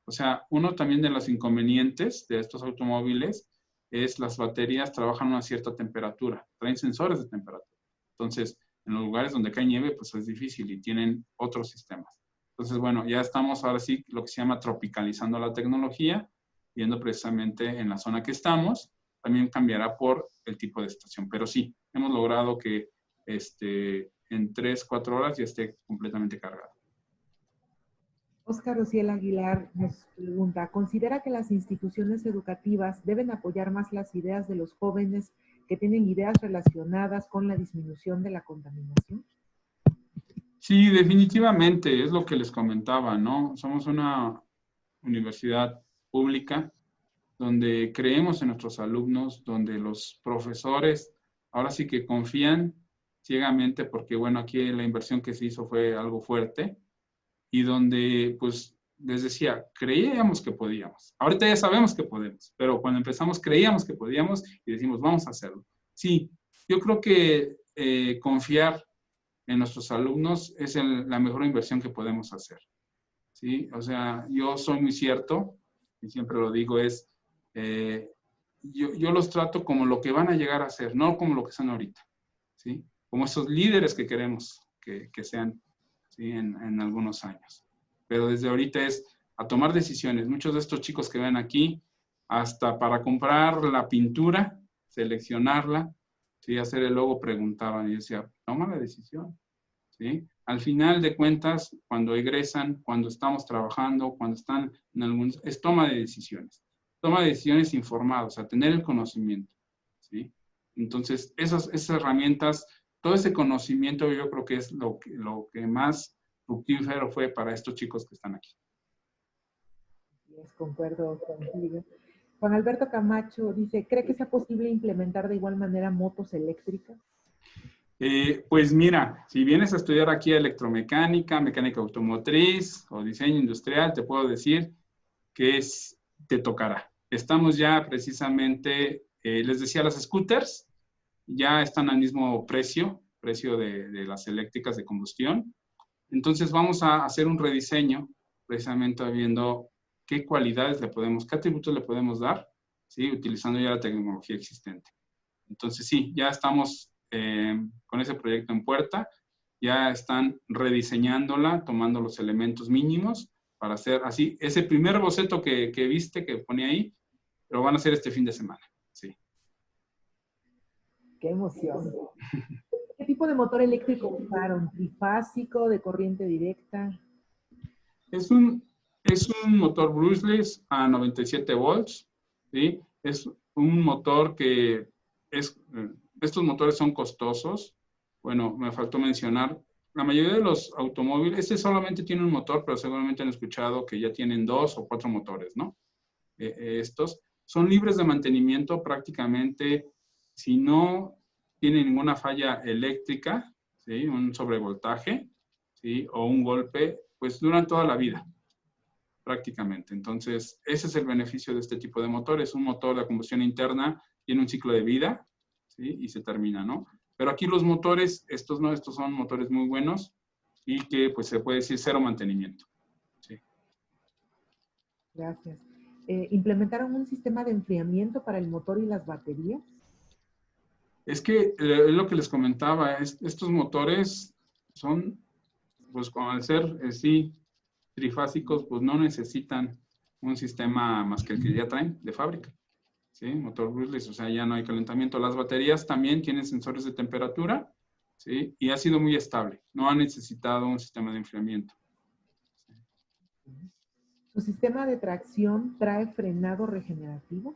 Speaker 2: O sea, uno también de los inconvenientes de estos automóviles es las baterías trabajan a una cierta temperatura, traen sensores de temperatura. Entonces, en los lugares donde cae nieve, pues es difícil y tienen otros sistemas. Entonces, bueno, ya estamos ahora sí lo que se llama tropicalizando la tecnología, viendo precisamente en la zona que estamos, también cambiará por el tipo de estación. Pero sí, hemos logrado que en 3, 4 horas ya esté completamente cargado.
Speaker 1: Óscar Ociel Aguilar nos pregunta, ¿considera que las instituciones educativas deben apoyar más las ideas de los jóvenes que tienen ideas relacionadas con la disminución de la contaminación?
Speaker 2: Sí, definitivamente, es lo que les comentaba, ¿no? Somos una universidad pública donde creemos en nuestros alumnos, donde los profesores ahora sí que confían ciegamente porque, bueno, aquí la inversión que se hizo fue algo fuerte y donde, pues, les decía, creíamos que podíamos. Ahorita ya sabemos que podemos, pero cuando empezamos creíamos que podíamos y decimos, vamos a hacerlo. Sí, yo creo que confiar en nuestros alumnos es la mejor inversión que podemos hacer. ¿Sí? O sea, yo soy muy cierto, y siempre lo digo, yo los trato como lo que van a llegar a ser, no como lo que son ahorita. ¿Sí? Como esos líderes que queremos que sean, ¿sí? En algunos años. Pero desde ahorita es a tomar decisiones. Muchos de estos chicos que ven aquí, hasta para comprar la pintura, seleccionarla, ¿sí? Hacer el logo, preguntaban y decía, toma la decisión. ¿Sí? Al final de cuentas, cuando egresan, cuando estamos trabajando, cuando están en algún... es toma de decisiones. Toma de decisiones informadas, a tener el conocimiento. ¿Sí? Entonces, esas herramientas, todo ese conocimiento yo creo que es lo que más fructífero fue para estos chicos que están aquí.
Speaker 1: Concuerdo contigo. Juan Alberto Camacho dice, ¿cree que sea posible implementar de igual manera motos eléctricas?
Speaker 2: Pues mira, si vienes a estudiar aquí electromecánica, mecánica automotriz o diseño industrial, te puedo decir que te tocará. Estamos ya precisamente, les decía, las scooters ya están al mismo precio de las eléctricas de combustión. Entonces vamos a hacer un rediseño precisamente viendo qué cualidades le podemos, qué atributos le podemos dar, ¿sí? Utilizando ya la tecnología existente. Entonces sí, ya estamos con ese proyecto en puerta, ya están rediseñándola, tomando los elementos mínimos para hacer así, ese primer boceto que viste, que pone ahí, lo van a hacer este fin de semana, sí.
Speaker 1: ¡Qué emoción! ¿Qué tipo de motor eléctrico usaron? ¿Trifásico, de corriente directa?
Speaker 2: Es un motor brushless a 97 volts, ¿sí? Es un motor que estos motores son costosos. Bueno, me faltó mencionar, la mayoría de los automóviles, este solamente tiene un motor, pero seguramente han escuchado que ya tienen 2 o 4 motores, ¿no? Estos son libres de mantenimiento prácticamente, si no tienen ninguna falla eléctrica, ¿sí? Un sobrevoltaje, ¿sí? O un golpe, pues duran toda la vida, prácticamente. Entonces, ese es el beneficio de este tipo de motor. Es un motor de combustión interna, tiene un ciclo de vida, ¿sí? Y se termina, ¿no? Pero aquí los motores, estos no, estos son motores muy buenos y que, pues, se puede decir cero mantenimiento. ¿Sí?
Speaker 1: Gracias. ¿Implementaron un sistema de enfriamiento para el motor y las baterías?
Speaker 2: Es que lo que les comentaba, estos motores son, pues, al ser, sí, trifásicos, pues no necesitan un sistema más que el que ya traen de fábrica. ¿Sí? Motor brushless, o sea, ya no hay calentamiento. Las baterías también tienen sensores de temperatura, ¿sí? Y ha sido muy estable. No ha necesitado un sistema de enfriamiento.
Speaker 1: ¿Su sistema de tracción trae frenado regenerativo?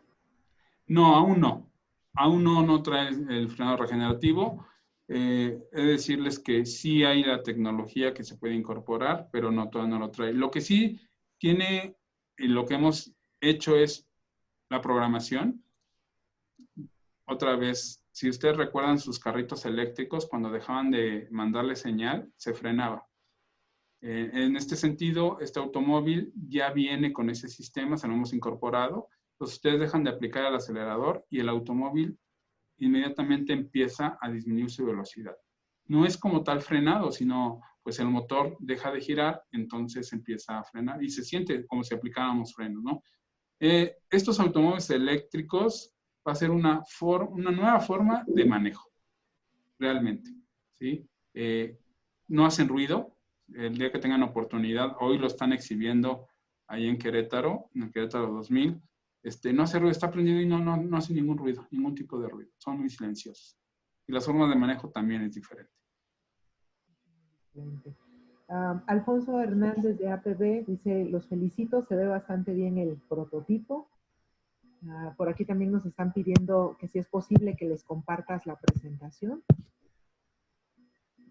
Speaker 2: No, aún no. Aún no trae el frenado regenerativo. He de decirles que sí hay la tecnología que se puede incorporar, pero no, todavía no lo trae. Lo que sí tiene, y lo que hemos hecho es la programación otra vez, si ustedes recuerdan sus carritos eléctricos, cuando dejaban de mandarle señal, se frenaba. En este sentido, este automóvil ya viene con ese sistema, se lo hemos incorporado. Entonces, ustedes dejan de aplicar el acelerador y el automóvil inmediatamente empieza a disminuir su velocidad. No es como tal frenado, sino pues el motor deja de girar, entonces empieza a frenar y se siente como si aplicáramos frenos, ¿no? Estos automóviles eléctricos va a ser una nueva forma de manejo, realmente, ¿sí? No hacen ruido. El día que tengan oportunidad, hoy lo están exhibiendo ahí en Querétaro, en el Querétaro 2000. No hace ruido, está prendido y no hace ningún ruido, ningún tipo de ruido. Son muy silenciosos. Y las formas de manejo también es diferente.
Speaker 1: Alfonso Hernández de APB dice, los felicito, se ve bastante bien el prototipo. Por aquí también nos están pidiendo que si es posible que les compartas la presentación.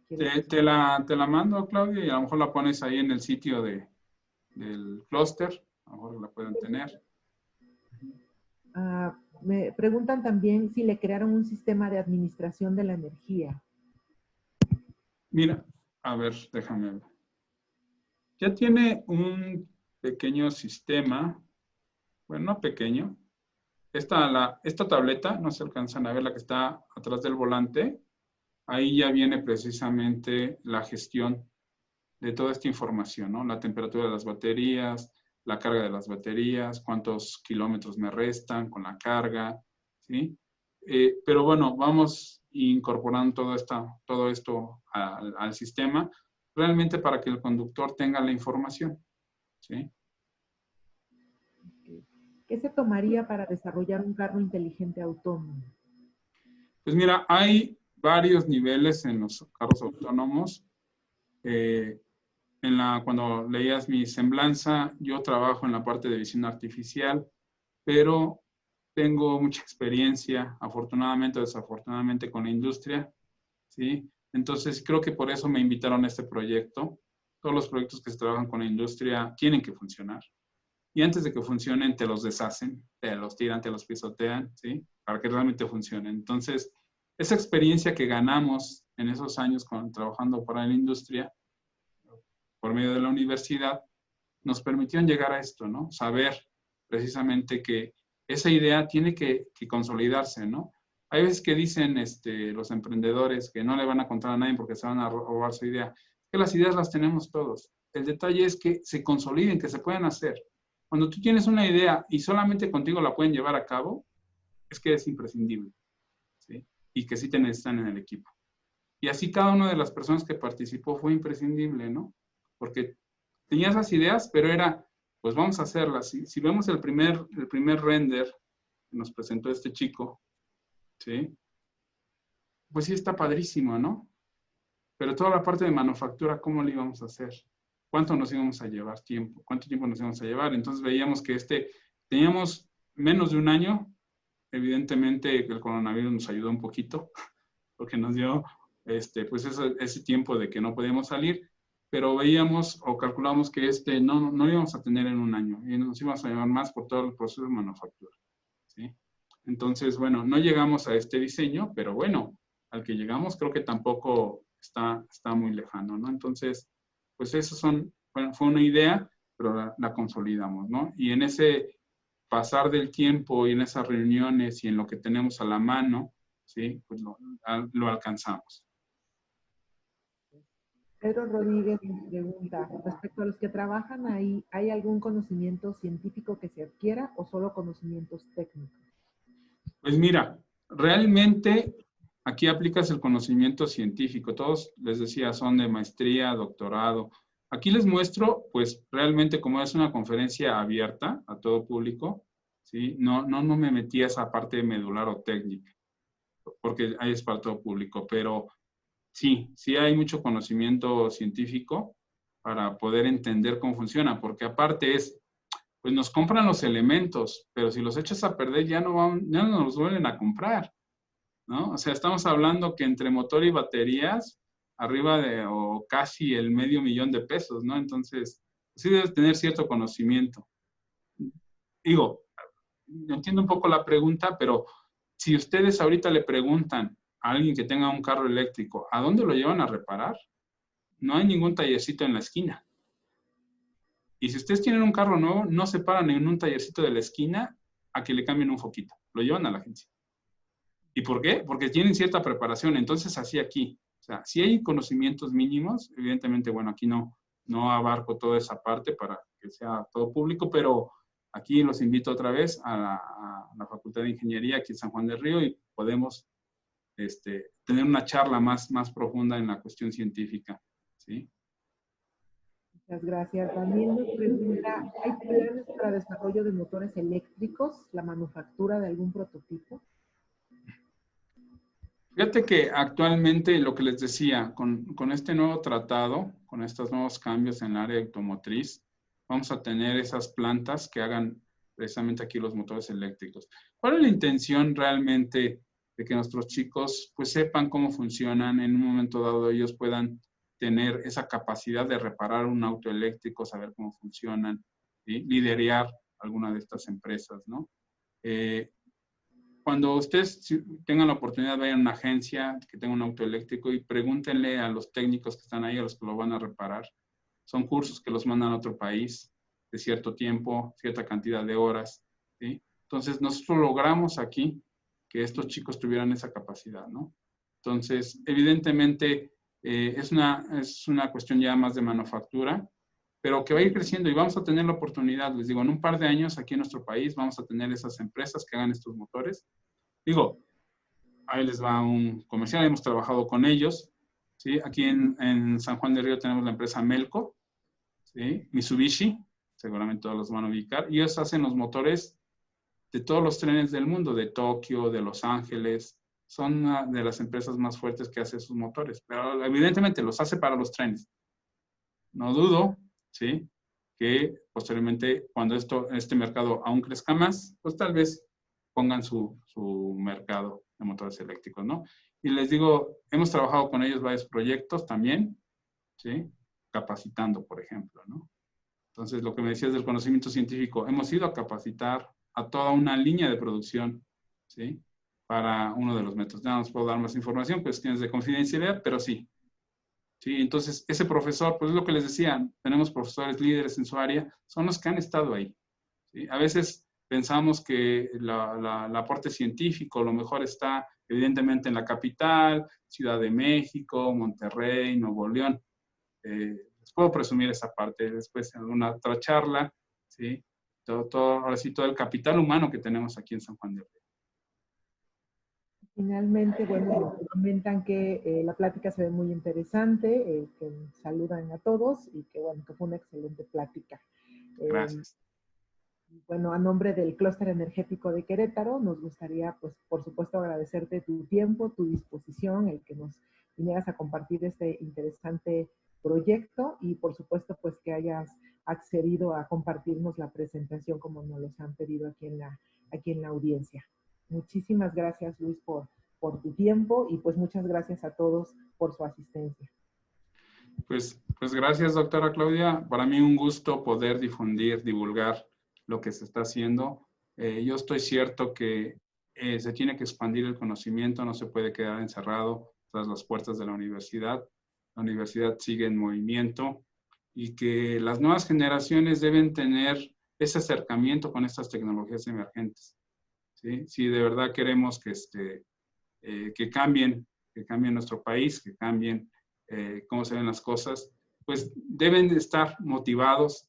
Speaker 2: Te la mando, Claudia, y a lo mejor la pones ahí en el sitio del clúster. A lo mejor la pueden tener.
Speaker 1: Me preguntan también si le crearon un sistema de administración de la energía.
Speaker 2: Mira, a ver, déjame ver. Ya tiene un pequeño sistema, bueno, no pequeño. Esta tableta, no se alcanzan a ver, la que está atrás del volante, ahí ya viene precisamente la gestión de toda esta información, ¿no? La temperatura de las baterías, la carga de las baterías, cuántos kilómetros me restan con la carga, ¿sí? Pero bueno, vamos incorporando todo esto al sistema, realmente para que el conductor tenga la información, ¿sí?
Speaker 1: ¿Qué se tomaría para desarrollar un carro inteligente autónomo?
Speaker 2: Pues mira, hay varios niveles en los carros autónomos. Cuando leías mi semblanza, yo trabajo en la parte de visión artificial, pero tengo mucha experiencia, afortunadamente o desafortunadamente, con la industria, ¿sí? Entonces, creo que por eso me invitaron a este proyecto. Todos los proyectos que se trabajan con la industria tienen que funcionar. Y antes de que funcionen, te los deshacen, te los tiran, te los pisotean, ¿sí? Para que realmente funcionen. Entonces, esa experiencia que ganamos en esos años trabajando para la industria, por medio de la universidad, nos permitieron llegar a esto, ¿no? Saber precisamente que esa idea tiene que consolidarse, ¿no? Hay veces que dicen los emprendedores que no le van a contar a nadie porque se van a robar su idea. Que las ideas las tenemos todos. El detalle es que se consoliden, que se puedan hacer. Cuando tú tienes una idea y solamente contigo la pueden llevar a cabo, es que es imprescindible, ¿sí? Y que sí te necesitan en el equipo. Y así cada una de las personas que participó fue imprescindible, ¿no? Porque tenía esas ideas, pero era, pues vamos a hacerlas. Si vemos el primer render que nos presentó este chico, ¿sí? Pues sí está padrísimo, ¿no? Pero toda la parte de manufactura, ¿cómo le íbamos a hacer? ¿Cuánto nos íbamos a llevar tiempo? ¿Cuánto tiempo nos íbamos a llevar? Entonces veíamos que teníamos menos de un año. Evidentemente el coronavirus nos ayudó un poquito, porque nos dio pues ese tiempo de que no podíamos salir, pero veíamos o calculamos que no íbamos a tener en un año y nos íbamos a llevar más por todo el proceso de manufactura, ¿sí? Entonces, bueno, no llegamos a este diseño, pero bueno, al que llegamos creo que tampoco está muy lejano, ¿no? Entonces, pues fue una idea, pero la consolidamos, ¿no? Y en ese pasar del tiempo y en esas reuniones y en lo que tenemos a la mano, ¿sí? Pues lo alcanzamos.
Speaker 1: Pedro Rodríguez nos pregunta, respecto a los que trabajan ahí, ¿hay algún conocimiento científico que se adquiera o solo conocimientos técnicos?
Speaker 2: Pues mira, realmente aquí aplicas el conocimiento científico. Todos, les decía, son de maestría, doctorado. Aquí les muestro, pues realmente como es una conferencia abierta a todo público, ¿sí? No me metí a esa parte medular o técnica, porque ahí es para todo público, pero sí hay mucho conocimiento científico para poder entender cómo funciona, porque aparte pues nos compran los elementos, pero si los echas a perder ya no nos vuelven a comprar, ¿no? O sea, estamos hablando que entre motor y baterías, arriba o casi el $500,000 de pesos, ¿no? Entonces, sí debes tener cierto conocimiento. Digo, entiendo un poco la pregunta, pero si ustedes ahorita le preguntan a alguien que tenga un carro eléctrico, ¿a dónde lo llevan a reparar? No hay ningún tallercito en la esquina. Y si ustedes tienen un carro nuevo, no se paran en un tallercito de la esquina a que le cambien un foquito. Lo llevan a la agencia. ¿Y por qué? Porque tienen cierta preparación. Entonces, así aquí. O sea, si hay conocimientos mínimos, evidentemente, bueno, aquí no abarco toda esa parte para que sea todo público, pero aquí los invito otra vez a la Facultad de Ingeniería aquí en San Juan del Río y podemos tener una charla más profunda en la cuestión científica, ¿sí?
Speaker 1: Muchas gracias. También nos pregunta, ¿hay planes para desarrollo de motores eléctricos, la manufactura de algún prototipo?
Speaker 2: Fíjate que actualmente lo que les decía, con este nuevo tratado, con estos nuevos cambios en el área automotriz, vamos a tener esas plantas que hagan precisamente aquí los motores eléctricos. ¿Cuál es la intención realmente de que nuestros chicos pues sepan cómo funcionan, en un momento dado ellos puedan tener esa capacidad de reparar un auto eléctrico, saber cómo funcionan, ¿sí? Liderar alguna de estas empresas, ¿no? Cuando ustedes tengan la oportunidad, vayan a una agencia que tenga un auto eléctrico y pregúntenle a los técnicos que están ahí, a los que lo van a reparar. Son cursos que los mandan a otro país de cierto tiempo, cierta cantidad de horas, ¿sí? Entonces, nosotros logramos aquí que estos chicos tuvieran esa capacidad, ¿no? Entonces, evidentemente, es una cuestión ya más de manufactura, pero que va a ir creciendo y vamos a tener la oportunidad, les digo, en un par de años aquí en nuestro país vamos a tener esas empresas que hagan estos motores. Digo, ahí les va un comercial, hemos trabajado con ellos, ¿sí? Aquí en San Juan del Río tenemos la empresa Melco, ¿sí? Mitsubishi, seguramente todos los van a ubicar, y ellos hacen los motores de todos los trenes del mundo, de Tokio, de Los Ángeles, son una de las empresas más fuertes que hace sus motores, pero evidentemente los hace para los trenes. No dudo, ¿sí? Que posteriormente, cuando este mercado aún crezca más, pues tal vez pongan su mercado de motores eléctricos, ¿no? Y les digo, hemos trabajado con ellos varios proyectos también, ¿sí? Capacitando, por ejemplo, ¿no? Entonces, lo que me decías del conocimiento científico, hemos ido a capacitar a toda una línea de producción, ¿sí? Para uno de los métodos. Ya no os puedo dar más información, cuestiones de confidencialidad, pero sí. Sí, entonces, ese profesor, pues es lo que les decía, tenemos profesores líderes en su área, son los que han estado ahí. ¿Sí? A veces pensamos que el aporte científico, lo mejor está evidentemente en la capital, Ciudad de México, Monterrey, Nuevo León. Les puedo presumir esa parte después en alguna otra charla, ¿sí? Ahora sí, todo el capital humano que tenemos aquí en San Juan del Río.
Speaker 1: Finalmente, bueno, nos comentan que la plática se ve muy interesante, que saludan a todos y que, bueno, que fue una excelente plática.
Speaker 2: Gracias.
Speaker 1: Bueno, a nombre del Clúster Energético de Querétaro, nos gustaría, pues, por supuesto, agradecerte tu tiempo, tu disposición, el que nos vinieras a compartir este interesante proyecto y, por supuesto, pues, que hayas accedido a compartirnos la presentación como nos los han pedido aquí en la audiencia. Muchísimas gracias, Luis, por tu tiempo y, pues, muchas gracias a todos por su asistencia.
Speaker 2: Pues gracias, doctora Claudia. Para mí un gusto poder divulgar lo que se está haciendo. Yo estoy cierto que se tiene que expandir el conocimiento, no se puede quedar encerrado tras las puertas de la universidad. La universidad sigue en movimiento y que las nuevas generaciones deben tener ese acercamiento con estas tecnologías emergentes, ¿sí? Si de verdad queremos que cambien nuestro país, que cambien cómo se ven las cosas, pues deben de estar motivados,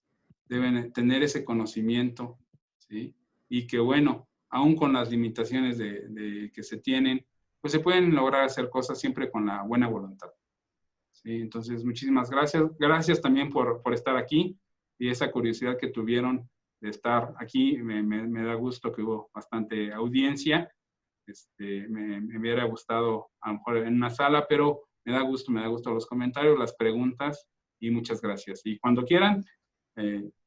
Speaker 2: deben tener ese conocimiento, ¿sí? Y que bueno, aún con las limitaciones que se tienen, pues se pueden lograr hacer cosas siempre con la buena voluntad, ¿sí? Entonces, muchísimas gracias. Gracias también por estar aquí y esa curiosidad que tuvieron de estar aquí. Me da gusto que hubo bastante audiencia. Me hubiera gustado a lo mejor en una sala, pero me da gusto los comentarios, las preguntas y muchas gracias. Y cuando quieran,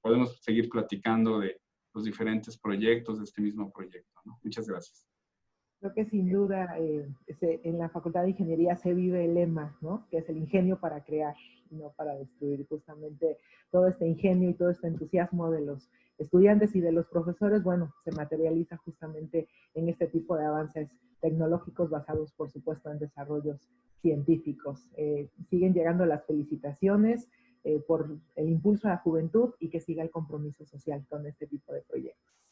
Speaker 2: podemos seguir platicando de los diferentes proyectos de este mismo proyecto, ¿no? Muchas gracias.
Speaker 1: Creo que sin duda en la Facultad de Ingeniería se vive el lema, ¿no? Que es el ingenio para crear, no para destruir. Justamente todo este ingenio y todo este entusiasmo de los estudiantes y de los profesores, bueno, se materializa justamente en este tipo de avances tecnológicos basados, por supuesto, en desarrollos científicos. Siguen llegando las felicitaciones por el impulso a la juventud y que siga el compromiso social con este tipo de proyectos.